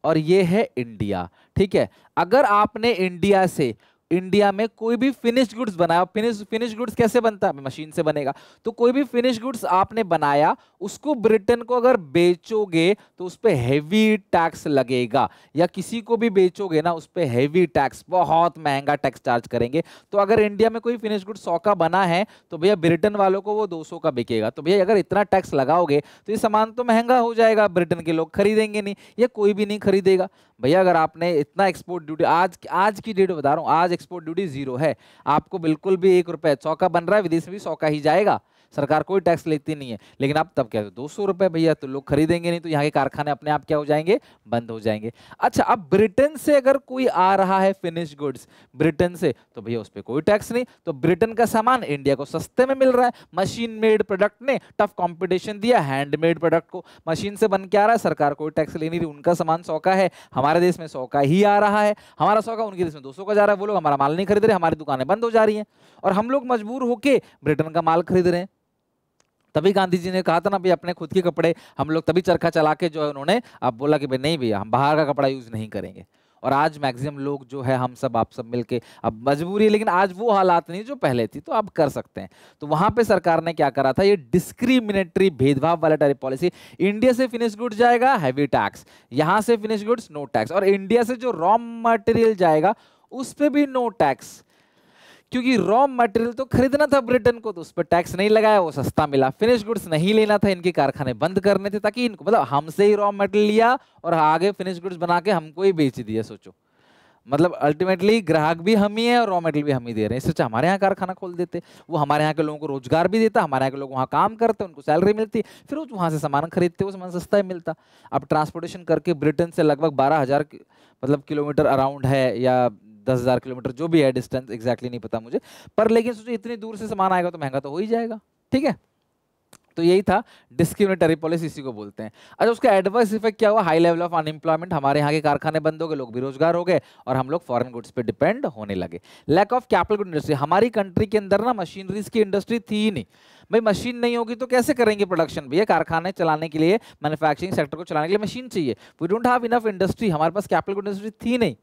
और ये है इंडिया, ठीक है। अगर आपने इंडिया से इंडिया में कोई भी फिनिश गुड्स बनाया, फिनिश गुड्स कैसे बनता है, मशीन से बनेगा, तो कोई भी फिनिश गुड्स आपने बनाया उसको ब्रिटेन को अगर बेचोगे तो उस पे हेवी टैक्स लगेगा, या किसी को भी बेचोगे ना उस पे हेवी टैक्स, बहुत महंगा टैक्स चार्ज करेंगे। तो अगर इंडिया में कोई फिनिश गुड्स 100 का बना है तो भैया ब्रिटेन वालों को वो 200 का बिकेगा। तो भैया अगर इतना टैक्स लगाओगे तो ये सामान तो महंगा हो जाएगा, ब्रिटेन के लोग खरीदेंगे नहीं, या कोई भी नहीं खरीदेगा। भैया अगर आपने इतना एक्सपोर्ट ड्यूटी, आज की डेट बता रहा हूं, आज एक्सपोर्ट ड्यूटी 0 है, आपको बिल्कुल भी 1 रुपए 100 का बन रहा है, विदेश में भी 100 का ही जाएगा, सरकार कोई टैक्स लेती नहीं है। लेकिन आप तब क्या 200 रुपए भैया, तो लोग खरीदेंगे नहीं, तो यहाँ के कारखाने अपने आप क्या हो जाएंगे, बंद हो जाएंगे। अच्छा, अब ब्रिटेन से अगर कोई आ रहा है फिनिश गुड्स ब्रिटेन से, तो भैया उस पर कोई टैक्स नहीं, तो ब्रिटेन का सामान इंडिया को सस्ते में मिल रहा है। मशीन मेड प्रोडक्ट ने टफ कंपटीशन दिया हैंडमेड प्रोडक्ट को, मशीन से बन के आ रहा है, सरकार कोई टैक्स ले नहीं रही, उनका सामान 100 का है, हमारे देश में 100 का ही आ रहा है, हमारा 100 का उनके देश में 200 का जा रहा है, वो लोग हमारा माल नहीं खरीद रहे, हमारी दुकानें बंद हो जा रही हैं, और हम लोग मजबूर होके ब्रिटेन का माल खरीद रहे हैं। तभी गांधी जी ने कहा था ना भाई अपने खुद के कपड़े हम लोग, तभी चरखा चला के जो है उन्होंने अब बोला कि भाई नहीं भैया हम बाहर का कपड़ा यूज नहीं करेंगे। और आज मैक्सिमम लोग जो है हम सब आप सब मिलके, अब मजबूरी है लेकिन आज वो हालात नहीं जो पहले थी, तो अब कर सकते हैं। तो वहां पे सरकार ने क्या करा था, ये डिस्क्रिमिनेटरी भेदभाव वाला टैरिफ पॉलिसी, इंडिया से फिनिश गुड्स जाएगा हैवी टैक्स, यहां से फिनिश गुड्स नो टैक्स, और इंडिया से जो रॉ मटेरियल जाएगा उस पर भी नो टैक्स, क्योंकि रॉ मटेरियल तो खरीदना था ब्रिटेन को, तो उस पर टैक्स नहीं लगाया, वो सस्ता मिला। फिनिश गुड्स नहीं लेना था, इनके कारखाने बंद करने थे, ताकि इनको मतलब हमसे ही रॉ मटेरियल लिया और आगे फिनिश गुड्स बना के हमको ही बेच दिया। सोचो, मतलब अल्टीमेटली ग्राहक भी हम ही है और रॉ मटेरियल भी हम ही दे रहे हैं। इससे अच्छा हमारे यहाँ कारखाना खोल देते, वो हमारे यहाँ के लोगों को रोजगार भी देता, हमारे यहाँ के लोग वहाँ काम करते, उनको सैलरी मिलती, फिर वो वहाँ से सामान खरीदते, वो सामान सस्ता ही मिलता। अब ट्रांसपोर्टेशन करके ब्रिटेन से लगभग 12,000 मतलब किलोमीटर अराउंड है, या 10,000 किलोमीटर जो भी है डिस्टेंस, एग्जैक्टली नहीं पता मुझे, पर लेकिन सोचो इतनी दूर से सामान आएगा तो महंगा तो हो ही जाएगा। ठीक है, तो यही था डिस्क्रिमिनेटरी पॉलिसी, इसी को बोलते हैं। अच्छा, उसका एडवर्स इफेक्ट क्या हुआ, हाई लेवल ऑफ अनएम्प्लॉयमेंट, हमारे यहाँ के कारखाने बंद हो गए, लोग बेरोजगार हो गए, और हम लोग फॉरेन गुड्स पे डिपेंड होने लगे। Lack of capital good industry, हमारी कंट्री के अंदर ना मशीनरीज की इंडस्ट्री थी ही नहीं। भाई मशीन नहीं होगी तो कैसे करेंगे प्रोडक्शन, भैया कारखाने चलाने के लिए, मैन्युफैक्चरिंग सेक्टर को चलाने के लिए मशीन चाहिए, we don't have enough industry, हमारे पास कैपिटल गुड इंडस्ट्री थी नहीं।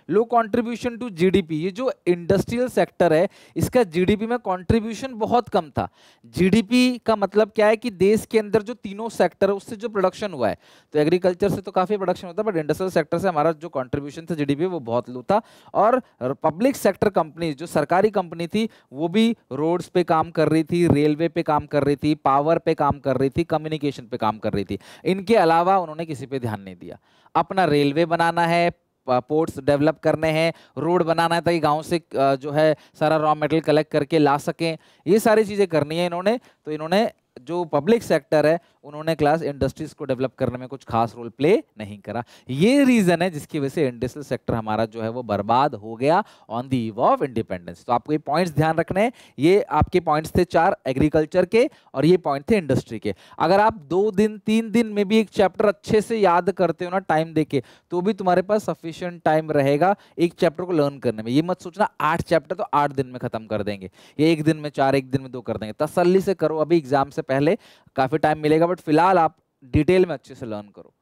लो कंट्रीब्यूशन टू जीडीपी, ये जो इंडस्ट्रियल सेक्टर है इसका जीडीपी में कंट्रीब्यूशन बहुत कम था। जीडीपी का मतलब क्या है कि देश के अंदर जो तीनों सेक्टर है उससे जो प्रोडक्शन हुआ है, तो एग्रीकल्चर से तो काफी प्रोडक्शन होता है, बट इंडस्ट्रियल सेक्टर से हमारा जो कंट्रीब्यूशन था जीडीपी वो बहुत लो था। और पब्लिक सेक्टर कंपनी, जो सरकारी कंपनी थी, वो भी रोड्स पे काम कर रही थी, रेलवे पे काम कर रही थी, पावर पे काम कर रही थी, कम्युनिकेशन पे काम कर रही थी। इनके अलावा उन्होंने किसी पे ध्यान नहीं दिया। अपना रेलवे बनाना है, पोर्ट्स डेवलप करने हैं, रोड बनाना है ताकि गांव से जो है सारा रॉ मटेरियल कलेक्ट करके ला सकें, ये सारी चीजें करनी है इन्होंने। तो इन्होंने जो पब्लिक सेक्टर है उन्होंने क्लास इंडस्ट्रीज को डेवलप करने में कुछ खास रोल प्ले नहीं करा। ये रीजन है जिसकी वजह से इंडस्ट्रियल सेक्टर हमारा जो है वो बर्बाद हो गया on the eve of independence. तो आपको ये पॉइंट्स ध्यान रखने हैं, ये आपके पॉइंट्स थे 4 एग्रीकल्चर के और ये पॉइंट थे इंडस्ट्री के। अगर आप 2 दिन 3 दिन में भी एक चैप्टर अच्छे से याद करते हो ना टाइम देके, तो भी तुम्हारे पास सफिशिएंट टाइम रहेगा एक चैप्टर को लर्न करने में। ये मत सोचना 8 चैप्टर तो 8 दिन में खत्म कर देंगे, ये 1 दिन में 4, 1 दिन में 2 कर देंगे। तसल्ली से करो, अभी एग्जाम से पहले काफी टाइम मिलेगा, बट फिलहाल आप डिटेल में अच्छे से लर्न करो।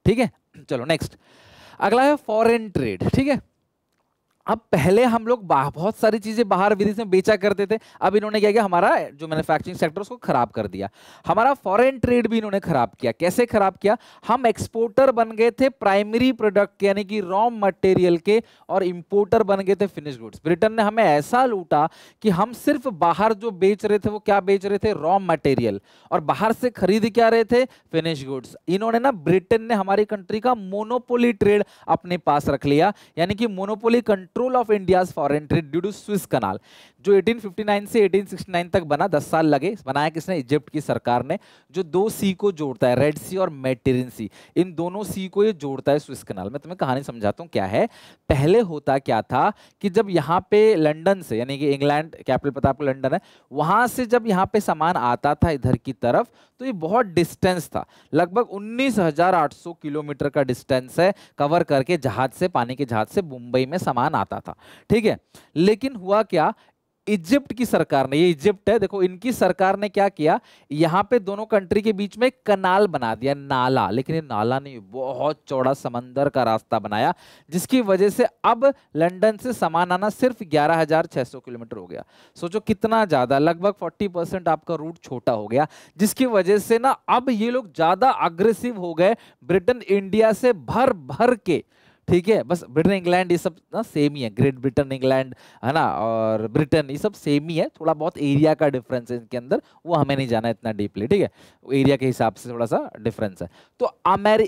ठीक है, चलो नेक्स्ट, अगला है फॉरेन ट्रेड। ठीक है, अब पहले हम लोग बहुत सारी चीजें बाहर विदेश में बेचा करते थे, अब इन्होंने क्या किया, हमारा जो मैन्युफैक्चरिंग सेक्टर उसको खराब कर दिया। हमारा फॉरेन ट्रेड भी इन्होंने खराब किया। कैसे खराब किया, हम एक्सपोर्टर बन गए थे प्राइमरी प्रोडक्ट यानी कि रॉ मटेरियल के, और इंपोर्टर बन गए थे फिनिश गुड्स। ब्रिटेन ने हमें ऐसा लूटा कि हम सिर्फ बाहर जो बेच रहे थे वो क्या बेच रहे थे, रॉ मटेरियल, और बाहर से खरीद क्या रहे थे, फिनिश गुड्स। इन्होंने ना, ब्रिटेन ने हमारी कंट्री का मोनोपोली ट्रेड अपने पास रख लिया, यानी कि monopoly control of India's foreign trade due to Suez canal, जो 1859 से 1869 तक बना। 10 साल लगे, बनाया किसने, इजिप्ट की सरकार ने, जो 2 सी को जोड़ता है, रेड सी और मेडिटेरियन सी, इन दोनों सी को ये जोड़ता है स्विस कनाल। मैं तुम्हें कहानी समझाता हूँ क्या है। पहले होता क्या था कि जब यहाँ पे लंदन से, यानी कि इंग्लैंड कैपिटल पता आपको लंदन है, वहां से जब यहाँ पे सामान आता था इधर की तरफ, तो ये बहुत डिस्टेंस था, लगभग 19,800 किलोमीटर का डिस्टेंस है कवर करके जहाज से, पानी के जहाज से मुंबई में सामान आता था। ठीक है, लेकिन हुआ क्या, इजिप्ट की सरकार ने, ये इजिप्ट है देखो, इनकी सरकार ने क्या किया, यहाँ पे दोनों कंट्री के बीच में एक कनाल बना दिया, नाला, लेकिन ये नाला नहीं, बहुत चौड़ा समंदर का रास्ता बनाया, जिसकी वजह से अब लंदन से सामान आना सिर्फ 11,600 किलोमीटर हो गया। सोचो कितना ज्यादा, लगभग 40% आपका रूट छोटा हो गया, जिसकी वजह से ना अब ये लोग ज्यादा अग्रेसिव हो गए, ब्रिटेन इंडिया से भर भर के, ठीक है, बस ब्रिटेन इंग्लैंड ये सब ना सेम ही है, ग्रेट ब्रिटेन इंग्लैंड है ना, और ब्रिटेन ये सब सेम ही है, थोड़ा बहुत एरिया का डिफरेंस है इनके अंदर, वो हमें नहीं जाना इतना डीपली, ठीक है, एरिया के हिसाब से थोड़ा सा डिफरेंस है। तो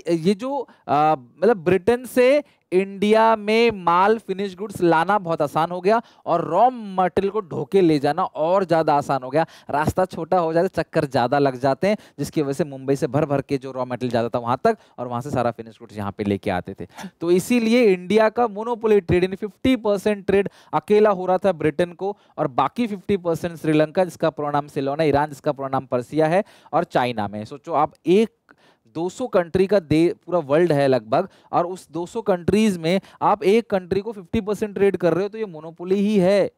ये जो मतलब ब्रिटेन से इंडिया में माल फिनिश गुड्स लाना बहुत आसान हो गया, और रॉ मटेरियल को ढोके ले जाना और ज्यादा आसान हो गया, रास्ता छोटा हो जाता है, चक्कर ज्यादा लग जाते हैं, जिसकी वजह से मुंबई से भर भर के जो रॉ मटेरियल जाता था वहां तक, और वहां से सारा फिनिश गुड्स यहाँ पे लेके आते थे। तो इसीलिए इंडिया का मोनोपोली ट्रेड, यानी 50% ट्रेड अकेला हो रहा था ब्रिटेन को, और बाकी 50% श्रीलंका, जिसका पूरा नाम सिलोन है, ईरान जिसका पूरा नाम पर्सिया है, और चाइना में। सोचो आप, एक 200 कंट्री का पूरा वर्ल्ड है लगभग, और उस 200 कंट्रीज में आप एक कंट्री को 50% ट्रेड कर रहे हो, तो ये मोनोपोली ही है,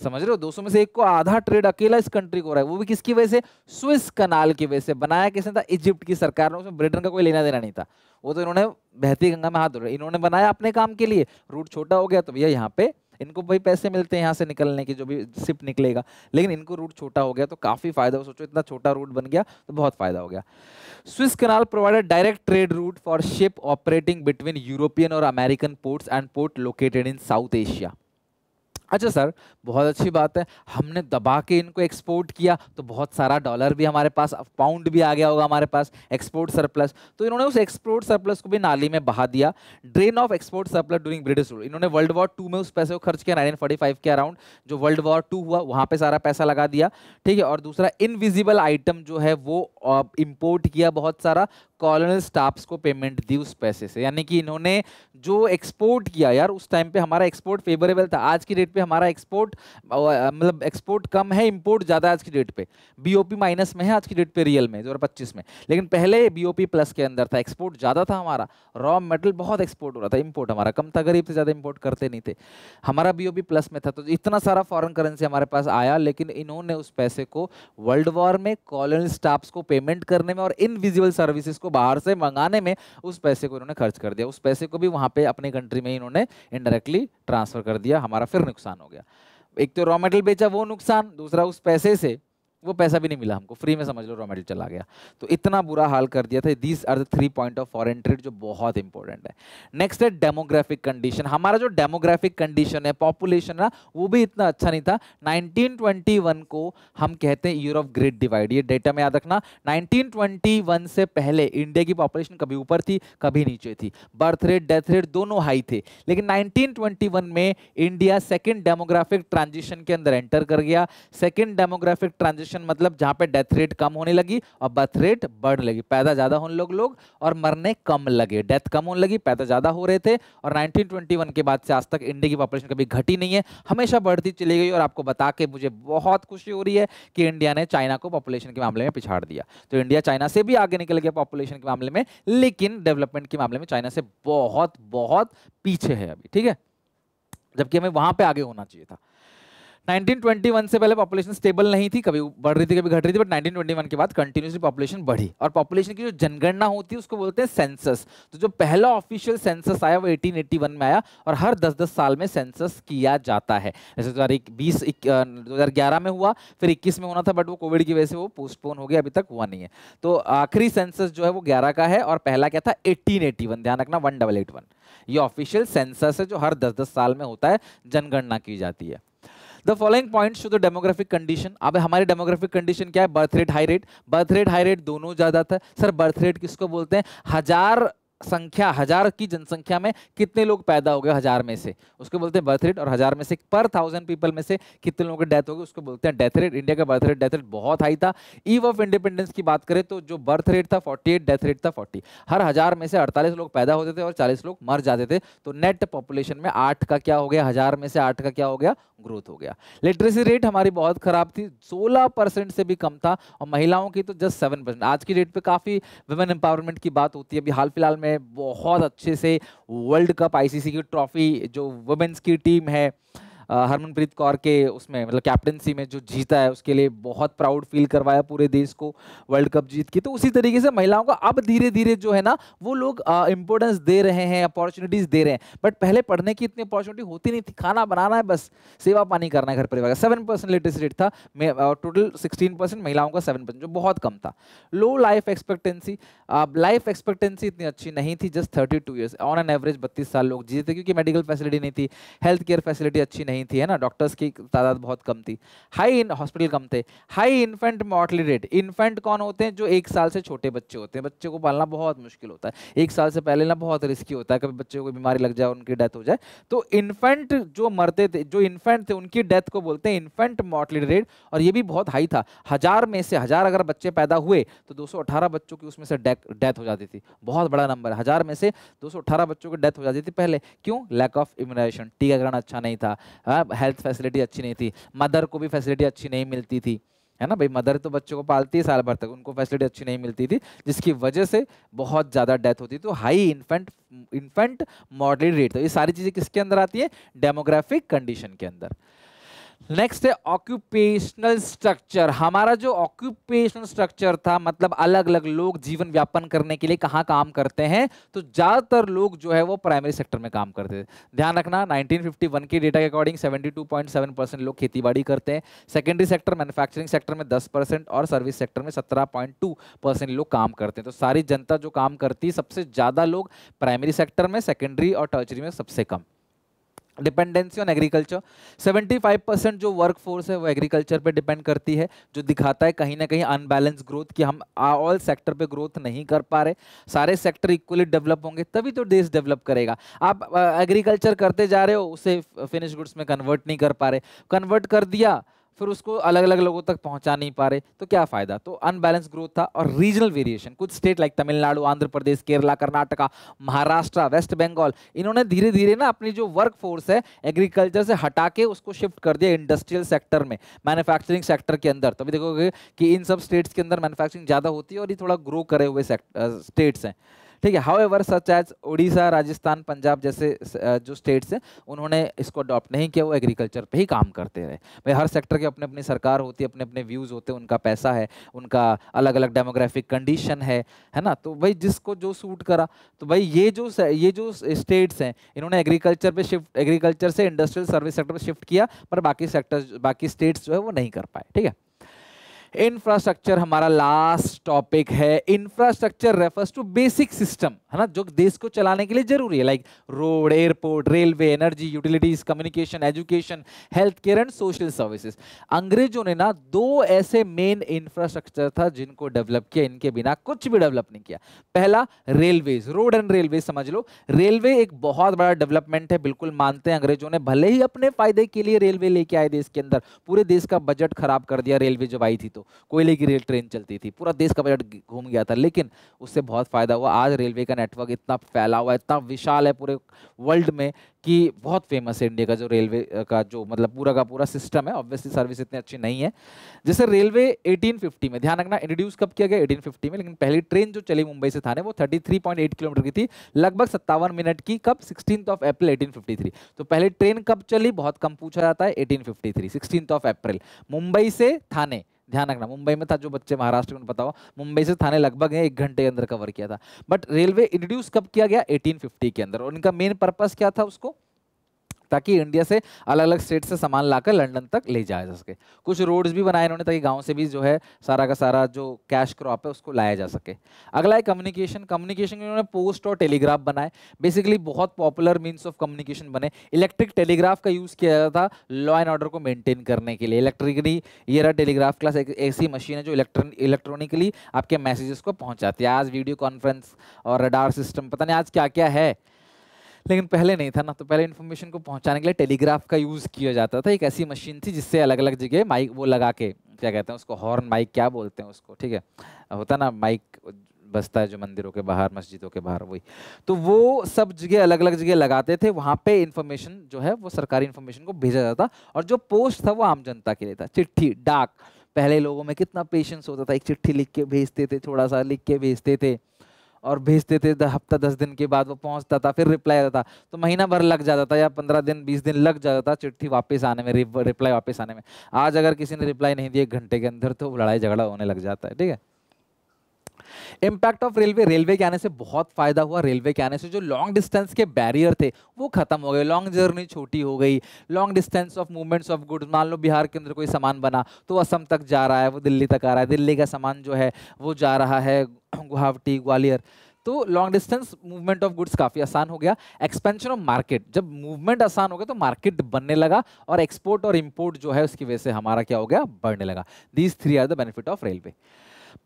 समझ रहे हो। 200 में से एक को आधा ट्रेड अकेला इस कंट्री को रहा है, वो भी किसकी वजह से, स्विस कनाल की वजह से। बनाया किसने था, इजिप्ट की सरकार ने, उसमें ब्रिटेन का कोई लेना देना नहीं था, वो तो इन्होंने बहती गंगा में हाथ धो रहे, इन्होंने बनाया अपने काम के लिए, रूट छोटा हो गया तो भैया यहाँ पे इनको भाई पैसे मिलते हैं यहाँ से निकलने की, जो भी शिप निकलेगा, लेकिन इनको रूट छोटा हो गया तो काफी फायदा हो। सोचो इतना छोटा रूट बन गया तो बहुत फायदा हो गया। Suez canal provided direct trade route for ship operating between European और American ports and port located in South Asia. अच्छा सर, बहुत अच्छी बात है, हमने दबा के इनको एक्सपोर्ट किया तो बहुत सारा डॉलर भी हमारे पास, पाउंड भी आ गया होगा हमारे पास, एक्सपोर्ट सरप्लस, तो इन्होंने उस एक्सपोर्ट सरप्लस को भी नाली में बहा दिया। Drain of export surplus during British rule, इन्होंने वर्ल्ड वॉर 2 में उस पैसे को खर्च किया, 1945 के अराउंड, जो वर्ल्ड वॉर 2 हुआ वहां पे सारा पैसा लगा दिया, ठीक है। और दूसरा, इनविजिबल आइटम जो है वो इंपोर्ट किया बहुत सारा, कॉलोनियल स्टाफ्स को पेमेंट दी उस पैसे से, यानी कि इन्होंने जो एक्सपोर्ट किया, यार उस टाइम पे हमारा एक्सपोर्ट फेवरेबल था, आज की डेट पे हमारा एक्सपोर्ट मतलब एक्सपोर्ट कम है, इंपोर्ट ज्यादा है आज की डेट पे, बीओपी माइनस में है आज की डेट पे रियल में 2025 में, लेकिन पहले बीओपी प्लस के अंदर था, एक्सपोर्ट ज्यादा था हमारा, रॉ मेटल बहुत एक्सपोर्ट हो रहा था, इंपोर्ट हमारा कम था, गरीब से ज्यादा इंपोर्ट करते नहीं थे, हमारा बीओपी प्लस में था, तो इतना सारा फॉरेन करेंसी हमारे पास आया, लेकिन इन्होंने उस पैसे को वर्ल्ड वॉर में, कॉलोनियल स्टाफ्स को पेमेंट करने में और इनविजिबल सर्विसेज को बाहर से मंगाने में उस पैसे को इन्होंने खर्च कर दिया, उस पैसे को भी वहां पे अपनी कंट्री में इन्होंने इनडायरेक्टली ट्रांसफर कर दिया, हमारा फिर नुकसान हो गया। एक तो रॉ मटेरियल बेचा वो नुकसान, दूसरा उस पैसे से वो पैसा भी नहीं मिला हमको, फ्री में समझ लो रॉ मटेरियल चला गया, तो इतना बुरा हाल कर दिया था। These are the 3 point of foreign trade जो बहुत इंपॉर्टेंट है। नेक्स्ट है डेमोग्राफिक कंडीशन, हमारा जो डेमोग्राफिक कंडीशन है, पॉपुलेशन है, वो भी इतना अच्छा नहीं था। 1921 को हम कहते हैं ईयर ऑफ ग्रेट डिवाइड, ये डेटा में याद रखना। 1921 से पहले इंडिया की पॉपुलेशन कभी ऊपर थी कभी नीचे थी, बर्थ रेट डेथ रेट दोनों हाई थे, लेकिन 1921 में इंडिया सेकेंड डेमोग्राफिक ट्रांजिशन के अंदर एंटर कर गया। सेकेंड डेमोग्राफिक ट्रांजिशन मतलब जहां पे डेथ रेट कम होने लगी और बर्थ रेट बढ़ लगी, पैदा ज्यादा होने लगे लोग और मरने कम लगे, डेथ कम होने लगी, पैदा ज्यादा हो रहे थे। और 1921 के बाद से आज तक इंडिया की पॉपुलेशन कभी घटी नहीं है, हमेशा बढ़ती चली गई। और आपको बता के मुझे बहुत खुशी हो रही है कि इंडिया ने चाइना को पॉपुलेशन के मामले में पिछाड़ दिया, तो इंडिया चाइना से भी आगे निकल गया पॉपुलेशन के मामले में, लेकिन डेवलपमेंट के मामले में चाइना से बहुत बहुत पीछे है अभी, ठीक है, जबकि हमें वहां पे आगे होना चाहिए था। 1921 से पहले पॉपुलेशन स्टेबल नहीं थी, कभी बढ़ रही थी कभी घट रही थी, बट 1921 के बाद कंटिन्यूसली पॉपुलेशन बढ़ी। और पॉपुलेशन की जो जनगणना होती है उसको बोलते हैं सेंसस। तो जो पहला ऑफिशियल सेंसस आया वो 1881 में आया, और हर 10-10 साल में सेंसस किया जाता है। जैसे 2011 में हुआ, फिर 21 में होना था, बट वो कोविड की वजह से वो पोस्टपोन हो गया, अभी तक हुआ नहीं है। तो आखिरी सेंसस जो है वो 11 का है, और पहला क्या था 1881, ध्यान रखना 1881। ये ऑफिशियल सेंसस है जो हर 10-10 साल में होता है, जनगणना की जाती है। The following points show the demographic condition। अब हमारी डेमोग्राफिक कंडीशन क्या है, birth rate high rate, birth rate high rate दोनों ज्यादा था। सर बर्थ रेट किसको बोलते हैं, हजार की जनसंख्या में कितने लोग पैदा हो गए हजार में से, उसको बोलते हैं बर्थ रेट। और हजार में से पर 1000 पीपल में से कितने लोगों की डेथ हो गई, उसको बोलते हैं डेथ रेट। इंडिया का बर्थ रेट डेथ रेट बहुत हाई था। ईव ऑफ इंडिपेंडेंस की बात करें तो जो बर्थ रेट था 48, डेथ रेट था 40। हर हजार में से 48 लोग पैदा होते थे और 40 लोग मर जाते थे। तो नेट पॉपुलेशन में 8 का क्या हो गया, हजार में से 8 का क्या हो गया, ग्रोथ हो गया। लिटरेसी रेट हमारी बहुत खराब थी, 16% से भी कम था, और महिलाओं की तो जस्ट 7%। आज की डेट पे काफी वुमेन एम्पावरमेंट की बात होती है। अभी हाल फिलहाल में बहुत अच्छे से वर्ल्ड कप आईसीसी की ट्रॉफी जो वुमेन्स की टीम है हरमनप्रीत कौर के उसमें मतलब कैप्टनसी में जो जीता है उसके लिए बहुत प्राउड फील करवाया पूरे देश को वर्ल्ड कप जीत के। तो उसी तरीके से महिलाओं को अब धीरे धीरे जो है ना वो लोग इंपोर्टेंस दे रहे हैं, अपॉर्चुनिटीज दे रहे हैं। बट पहले पढ़ने की इतनी अपॉर्चुनिटी होती नहीं थी, खाना बनाना है बस, सेवा पानी करना है घर परिवार का। 7% लिटरेसी रेट था, टोटल 16%, महिलाओं का 7%, जो बहुत कम था। लो लाइफ एक्सपेक्टेंसी, लाइफ एक्सपेक्टेंसी इतनी अच्छी नहीं थी, just 32 years, on an average 32 साल लोग जीते थे, क्योंकि मेडिकल फैसिलिटी नहीं थी, हेल्थ केयर फैसिलिटी अच्छी नहीं थी, है ना, डॉक्टर्स की तादाद बहुत कम थी, हाई इन हॉस्पिटल कम थे, high infant mortality rate. Infant कौन होते हैं? जो 1 साल से छोटे बच्चे होते हैं, बच्चे को पालना बहुत मुश्किल होता है, 1 साल से पहले ना बहुत रिस्की होता है, कभी बच्चे को कोई बीमारी लग जाए, उनकी डेथ हो जाए। तो इन्फेंट जो मरते थे, जो इन्फेंट थे, उनकी डेथ को बोलते हैं इन्फेंट मॉर्टलिटी रेट, और ये भी बहुत हाई था। 1000 में से 1000 अगर बच्चे पैदा हुए तो 218 बच्चों की उसमें से डेथ हो जाती थी। बहुत बड़ा नंबर है, 1000 में से 218 बच्चों की डेथ हो जाती थी पहले। क्यों? लैक ऑफ इम्यूनाइजेशन, टीकाकरण अच्छा नहीं था, हेल्थ फैसिलिटी अच्छी नहीं थी, मदर को भी फैसिलिटी अच्छी नहीं मिलती थी, है ना भाई, मदर तो बच्चों को पालती है साल भर तक, उनको फैसिलिटी अच्छी नहीं मिलती थी, जिसकी वजह से बहुत ज़्यादा डेथ होती। तो हाई इन्फेंट मॉर्टलिटी रेट, तो ये सारी चीज़ें किसके अंदर आती है? डेमोग्राफिक कंडीशन के अंदर। नेक्स्ट है ऑक्यूपेशनल स्ट्रक्चर। हमारा जो ऑक्यूपेशनल स्ट्रक्चर था, मतलब अलग अलग लोग जीवन व्यापन करने के लिए कहाँ काम करते हैं, तो ज्यादातर लोग जो है वो प्राइमरी सेक्टर में काम करते थे। ध्यान रखना 1951 के डेटा के अकॉर्डिंग 72.7% लोग खेतीबाड़ी करते हैं, सेकेंडरी सेक्टर मैन्युफैक्चरिंग सेक्टर में 10% और सर्विस सेक्टर में 17.2% लोग काम करते हैं। तो सारी जनता जो काम करती है, सबसे ज्यादा लोग प्राइमरी सेक्टर में, सेकेंडरी और टर्चरी में सबसे कम। डिपेंडेंसी ऑन एग्रीकल्चर, 75% जो वर्क फोर्स है वो एग्रीकल्चर पे डिपेंड करती है, जो दिखाता है कहीं ना कहीं अनबैलेंस ग्रोथ, कि हम ऑल सेक्टर पे ग्रोथ नहीं कर पा रहे। सारे सेक्टर इक्वली डेवलप होंगे तभी तो देश डेवलप करेगा। आप एग्रीकल्चर करते जा रहे हो, उसे फिनिश गुड्स में कन्वर्ट नहीं कर पा रहे, कन्वर्ट कर दिया फिर उसको अलग अलग लोगों तक पहुंचा नहीं पा रहे, तो क्या फायदा? तो अनबैलेंस ग्रोथ था। और रीजनल वेरिएशन, कुछ state like Tamil Nadu, Andhra Pradesh, Kerala, Karnataka, Maharashtra, waste Bengal, इन्होंने धीरे धीरे ना अपनी जो वर्क फोर्स है एग्रीकल्चर से हटा के उसको शिफ्ट कर दिया इंडस्ट्रियल सेक्टर में, मैन्युफैक्चरिंग सेक्टर के अंदर। तो अभी देखोगे कि इन सब स्टेट्स के अंदर मैन्युफैक्चरिंग ज्यादा होती है और ये थोड़ा ग्रो करे हुए स्टेट्स हैं, ठीक है। However such as Orissa, Rajasthan, Punjab जैसे जो स्टेट्स हैं, उन्होंने इसको अडॉप्ट नहीं किया, वो एग्रीकल्चर पे ही काम करते रहे। भाई हर सेक्टर की अपनी अपनी सरकार होती है, अपने अपने व्यूज़ होते हैं, उनका पैसा है, उनका अलग अलग डेमोग्राफिक कंडीशन है ना। तो भाई जिसको जो सूट करा, तो भाई ये जो स्टेट्स हैं, इन्होंने एग्रीकल्चर से इंडस्ट्रियल सर्विस सेक्टर में शिफ्ट किया, पर बाकी स्टेट्स जो है वो नहीं कर पाए, ठीक है। इंफ्रास्ट्रक्चर हमारा लास्ट टॉपिक है। Infrastructure refers to basic system, है ना, जो देश को चलाने के लिए जरूरी है, like road, airport, railway, energy, utilities, communication, education, health care and social services. अंग्रेजों ने ना 2 ऐसे मेन इंफ्रास्ट्रक्चर था जिनको डेवलप किया, इनके बिना कुछ भी डेवलप नहीं किया। पहला रेलवेज, रोड एंड रेलवे समझ लो। रेलवे एक बहुत बड़ा डेवलपमेंट है, बिल्कुल मानते हैं अंग्रेजों ने, भले ही अपने फायदे के लिए रेलवे लेके आए देश के अंदर, पूरे देश का बजट खराब कर दिया रेलवे जब आई थी, तो कोयले की रेल ट्रेन चलती थी, पूरा देश का बजट घूम गया था, लेकिन उससे बहुत फायदा हुआ। आज रेलवे का नेटवर्क इतना फैला हुआ है, इतना विशाल है पूरे वर्ल्ड में, कि बहुत फेमस है इंडिया का जो रेलवे का जो मतलब पूरा का पूरा सिस्टम है। ऑब्वियसली सर्विस इतनी अच्छी नहीं है। जैसे रेलवे 1850 में, ध्यान रखना इंट्रोड्यूस कब किया गया? 1850 में। लेकिन पहली ट्रेन जो चली मुंबई से थाने वो 33.8 किलोमीटर की थी, लगभग 57 मिनट की। कब? 16 अप्रैल 1853। तो पहली ट्रेन कब चली? बहुत कम पूछा जाता है, 1853, 16 अप्रैल, मुंबई से थाने। ध्यान रखना मुंबई में था, जो बच्चे महाराष्ट्र में पता हो, मुंबई से थाने लगभग 1 घंटे के अंदर कवर किया था। बट रेलवे इंट्रोड्यूस कब किया गया? 1850 के अंदर। और इनका मेन पर्पस क्या था उसको? ताकि इंडिया से अलग अलग स्टेट से सामान लाकर लंदन तक ले जाया जा सके। कुछ रोड्स भी बनाए इन्होंने ताकि गांव से भी जो है सारा का सारा जो कैश क्रॉप है उसको लाया जा सके। अगला है कम्युनिकेशन। कम्युनिकेशन इन्होंने पोस्ट और टेलीग्राफ बनाए, बेसिकली बहुत पॉपुलर मीन्स ऑफ कम्युनिकेशन बने। इलेक्ट्रिक टेलीग्राफ का यूज किया जाता था लॉ एंड ऑर्डर को मेंटेन करने के लिए। इलेक्ट्रिकली ये रहा टेलीग्राफ क्लास, एक ऐसी मशीन है जो इलेक्ट्रॉनिकली आपके मैसेजेस को पहुंचाती है। आज वीडियो कॉन्फ्रेंस और रडार सिस्टम, पता नहीं आज क्या क्या है, लेकिन पहले नहीं था ना। तो पहले इन्फॉर्मेशन को पहुंचाने के लिए टेलीग्राफ का यूज़ किया जाता था। एक ऐसी मशीन थी जिससे अलग अलग जगह माइक वो लगा के, क्या कहते हैं उसको, हॉर्न माइक क्या बोलते हैं उसको, ठीक है, होता ना माइक बजता है जो मंदिरों के बाहर, मस्जिदों के बाहर, वही। तो वो सब जगह अलग अलग जगह लगाते थे, वहाँ पे इन्फॉर्मेशन जो है वो सरकारी इन्फॉर्मेशन को भेजा जाता। और जो पोस्ट था वो आम जनता के लिए था। चिट्ठी, डाक, पहले लोगों में कितना पेशेंस होता था, एक चिट्ठी लिख के भेजते थे, थोड़ा सा लिख के भेजते थे, और भेजते थे, हफ्ता 10 दिन के बाद वो पहुंचता था, फिर रिप्लाई आता था, तो महीना भर लग जाता था या 15 दिन 20 दिन लग जाता था चिट्ठी वापस आने में, रिप्लाई वापस आने में। आज अगर किसी ने रिप्लाई नहीं दिया 1 घंटे के अंदर तो लड़ाई झगड़ा होने लग जाता है, ठीक है। इम्पैक्ट ऑफ रेलवे, रेलवे के आने से बहुत फायदा हुआ। रेलवे के आने से जो लॉन्ग डिस्टेंस के बैरियर थे वो खत्म हो गए, लॉन्ग जर्नी छोटी हो गई, long distance of movements of goods, मान लो बिहार के अंदर कोई सामान बना तो असम तक जा रहा है, वो दिल्ली तक आ रहा है, दिल्ली का सामान जो है वो जा रहा है गुवाहाटी ग्वालियर, तो long distance movement of goods काफी आसान हो गया। एक्सपेंशन ऑफ मार्केट, जब मूवमेंट आसान हो गया तो मार्केट बनने लगा और एक्सपोर्ट और इंपोर्ट जो है उसकी वजह से हमारा क्या हो गया, बढ़ने लगा। These three are the benefit of railway.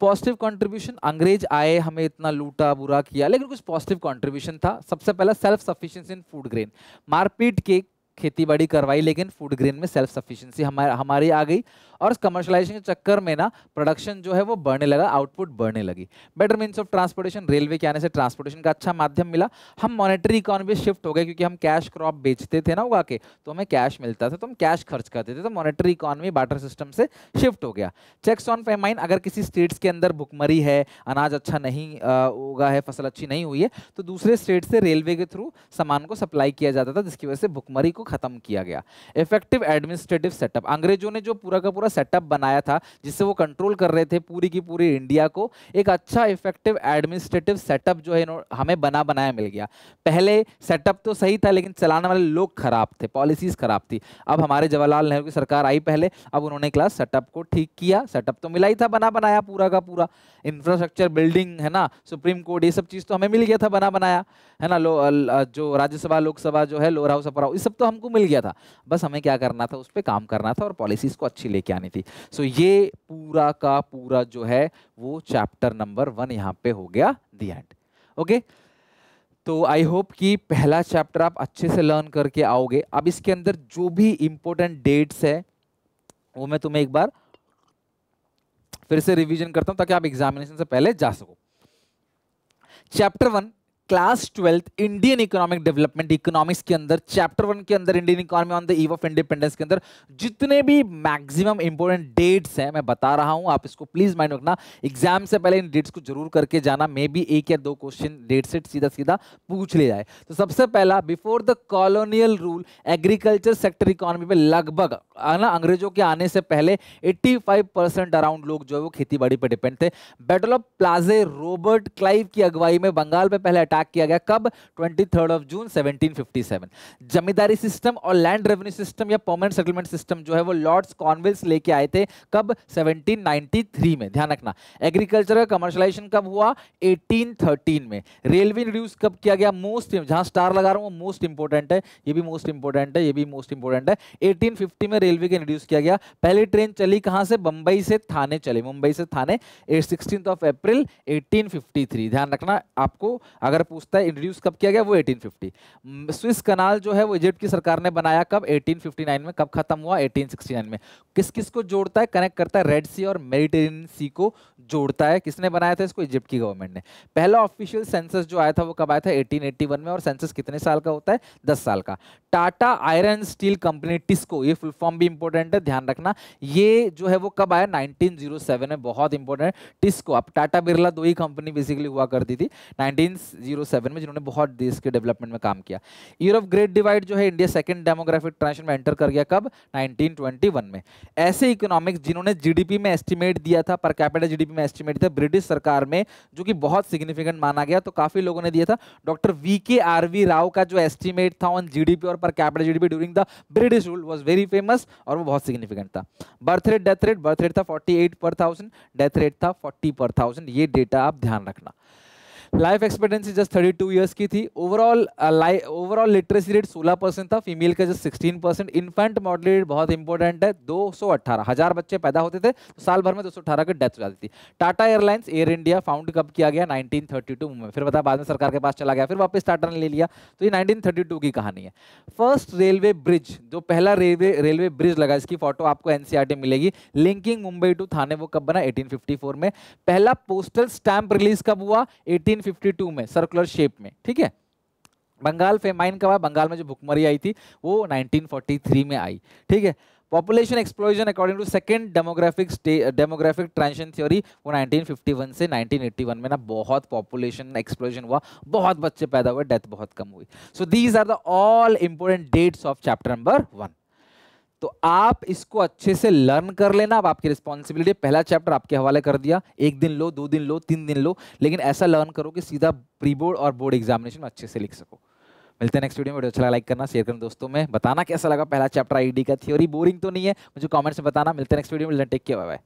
Positive contribution, अंग्रेज आए, हमें इतना लूटा बुरा किया, लेकिन कुछ पॉजिटिव कंट्रीब्यूशन था। सबसे पहला सेल्फ सफिशिएंसी इन फूड ग्रेन, मारपीट के खेती बाड़ी करवाई लेकिन फूड ग्रेन में सेल्फ सफिशिएंसी हमारी आ गई, और कमर्शलाइजेशन के चक्कर में ना प्रोडक्शन जो है वो बढ़ने लगा, आउटपुट बढ़ने लगी। Better means of transportation, railway के आने से ट्रांसपोर्टेशन का अच्छा माध्यम मिला। हम मॉनेटरी इकोनॉमी शिफ्ट हो गए, क्योंकि हम कैश क्रॉप बेचते थे ना उगा के, तो हमें कैश मिलता था तो हम कैश खर्च करते थे, तो मॉनेटरी इकोनॉमी बार्टर सिस्टम से शिफ्ट हो गया। चेक्स ऑन फेमाइन, अगर किसी स्टेट्स के अंदर भुखमरी है, अनाज अच्छा नहीं उगा है, फसल अच्छी नहीं हुई है, तो दूसरे स्टेट से रेलवे के थ्रू सामान को सप्लाई किया जाता था, जिसकी वजह से भुखमरी को खत्म किया गया। इफेक्टिव एडमिनिस्ट्रेटिव सेटअप, अंग्रेजों ने जो पूरा का पूरा सेटअप बनाया था जिससे वो कंट्रोल कर रहे थे पूरी की पूरी इंडिया को, एक अच्छा इफेक्टिव एडमिनिस्ट्रेटिव सेटअप जो है हमें बना बनाया मिल गया। पहले सेटअप तो सही था लेकिन चलाने वाले लोग खराब थे, पॉलिसीज खराब थी। अब हमारे जवाहरलाल नेहरू की सरकार आई पहले, अब उन्होंने क्लास सेटअप को ठीक किया, सेटअप तो मिला ही था बना बनाया पूरा का पूरा, इंफ्रास्ट्रक्चर बिल्डिंग है ना, सुप्रीम कोर्ट, ये सब चीज तो हमें मिल गया था बना बनाया, है ना। जो राज्यसभा लोकसभा जो है, लोअर हाउस अपर हाउस, ये सब तो हमको मिल गया था, बस हमें क्या करना था, उस पर काम करना था और पॉलिसीज को अच्छी लेके आनी थी। सो ये पूरा का पूरा जो है वो चैप्टर नंबर 1 यहाँ पे हो गया दी एंड। ओके, तो आई होप कि पहला चैप्टर आप अच्छे से लर्न करके आओगे। अब इसके अंदर जो भी इंपॉर्टेंट डेट्स है वो मैं तुम्हें एक बार फिर से रिवीजन करता हूं ताकि आप एग्जामिनेशन से पहले जा सको। Chapter 1 class 12 Indian economic development, economics के अंदर चैप्टर 1 के अंदर Indian economy on the eve of independence के अंदर जितने भी मैक्सिमम इंपोर्टेंट डेट्स हैं मैं बता रहा हूं, आप इसको प्लीज माइंड रखना, एग्जाम से पहले इन डेट्स को जरूर करके जाना, मे बी 1 या 2 क्वेश्चन डेट से सीधा सीधा पूछ ले जाए। तो सबसे पहला, before the colonial rule agriculture sector economy पे लगभग ना अंग्रेजों के आने से पहले 85% अराउंड लोग जो है वो खेती बाड़ी पे डिपेंड थे। बैटल ऑफ प्लाजे रॉबर्ट क्लाइव की अगुवाई में बंगाल पे पहले अटैक किया गया, कब, 23 जून 1757। जमींदारी सिस्टम और लैंड रेवेन्यू सिस्टम या परमानेंट सेटलमेंट सिस्टम जो है वो लॉर्ड्स कॉर्नवेल्स लेके आए थे, कब, 1793 में, ध्यान रखना। एग्रीकल्चर का कमर्शलाइजेशन कब हुआ, 1813 में। रेलवे इंट्रोड्यूस कब किया गया, मोस्ट, जहां स्टार लगा रहा हूं वो मोस्ट इंपोर्टेंट है, ये भी मोस्ट इंपोर्टेंट है, ये भी मोस्ट इंपोर्टेंट है। 1850 में रेलवे के इंट्रोड्यूस किया गया। पहली ट्रेन चली कहां से, बंबई से थाने चली, मुंबई से थाने, 16 अप्रैल 1853, ध्यान रखना। आपको अगर पूछता है इंट्रोड्यूस कब किया गया, वो 1850। स्विस कनाल जो है वो इजिप्ट की सरकार ने बनाया, कब, 1859 में। कब खत्म हुआ, 1869 में। किस किस को जोड़ता है, कनेक्ट करता है, रेड सी और मेडिटेरेनियन सी को जोड़ता है। किसने बनाया था इसको, इजिप्ट की गवर्नमेंट ने। पहला ऑफिशियल सेंसस जो आया था वो कब आया था, 1881 में, और सेंसस कितने साल का होता है, 10 साल का। Tata iron steel company, TISCO, ये फुल फॉर्म भी इंपॉर्टेंट है, ध्यान रखना। ये जो है वो कब आया, 1907 में, बहुत इंपॉर्टेंट है। टिस्को, अब टाटा बिरला दो ही कंपनी बेसिकली हुआ करती थी 1907 में, जिन्होंने बहुत देश के डेवलपमेंट में काम किया। ईयर ऑफ ग्रेट डिवाइड जो है, इंडिया सेकंड डेमोग्राफिक ट्रांजिशन में एंटर कर गया, कब, 1921 में। ऐसे इकोनॉमिक्स जिन्होंने जीडीपी में एस्टिमेट दिया था, पर कैपिटा जीडीपी में एस्टिमेट दिया ब्रिटिश सरकार में, जो कि बहुत सिग्निफिकेंट माना गया, तो काफी लोगों ने दिया था। डॉक्टर VK RV राव का जो एस्टिमेट था ऑन जीडीपी और per capita GDP during the British rule was very famous और वो बहुत सिग्निफिकेंट था। Birth rate, death rate, birth rate था 48 पर 1000, डेथ रेट था 40 पर 1000, ये डेटा आप ध्यान रखना। लाइफ एक्सपेक्टेंसी जस्ट 32 इयर्स की थी। ओवरऑल लिटरेसी रेट 16% था, फीमेल का जस्ट 16%। इन्फेंट मॉर्टलिटी रेट बहुत इंपॉर्टेंट है, 218, 1000 बच्चे पैदा होते थे तो साल भर में 218 की डेथ हो जाती थी। Tata airlines, air India found कब किया गया, 1932 में, फिर बता बाद में सरकार के पास चला गया, फिर वापस टाटा ने ले लिया, तो ये 1932 की कहानी है। फर्स्ट रेलवे ब्रिज, जो पहला रेलवे ब्रिज लगा, इसकी फोटो आपको NCERT मिलेगी, लिंकिंग मुंबई टू थाने, वो कब बना, 1854 में। पहला पोस्टल स्टैंप रिलीज कब हुआ, 1852 में, सर्कुलर शेप में, ठीक है। बंगाल फेमाइन कब आया, बंगाल में जो भुखमरी आई थी वो 1943 में आई, ठीक है। Population explosion according to second demographic transition theory, वो 1951 से 1981 में ना बहुत पॉपुलेशन एक्सप्लोजन हुआ, बहुत बच्चे पैदा हुए, डेथ बहुत कम हुई। So these are the all important dates of chapter number 1। तो आप इसको अच्छे से लर्न कर लेना। अब आपकी रिस्पॉन्सिबिलिटी, पहला चैप्टर आपके हवाले कर दिया, 1 दिन लो, 2 दिन लो, 3 दिन लो, लेकिन ऐसा लर्न करो कि सीधा प्री बोर्ड और बोर्ड एग्जामिनेशन में अच्छे से लिख सको। मिलते हैं नेक्स्ट वीडियो में। वीडियो अच्छा लगा लाइक करना, शेयर करना दोस्तों में, बताना कैसा लगा पहला चैप्टर आईडी का, थ्योरी बोरिंग तो नहीं है, मुझे कमेंट्स में बताना। मिलते हैं नेक्स्ट वीडियो में, टेक केयर, बाय बाय।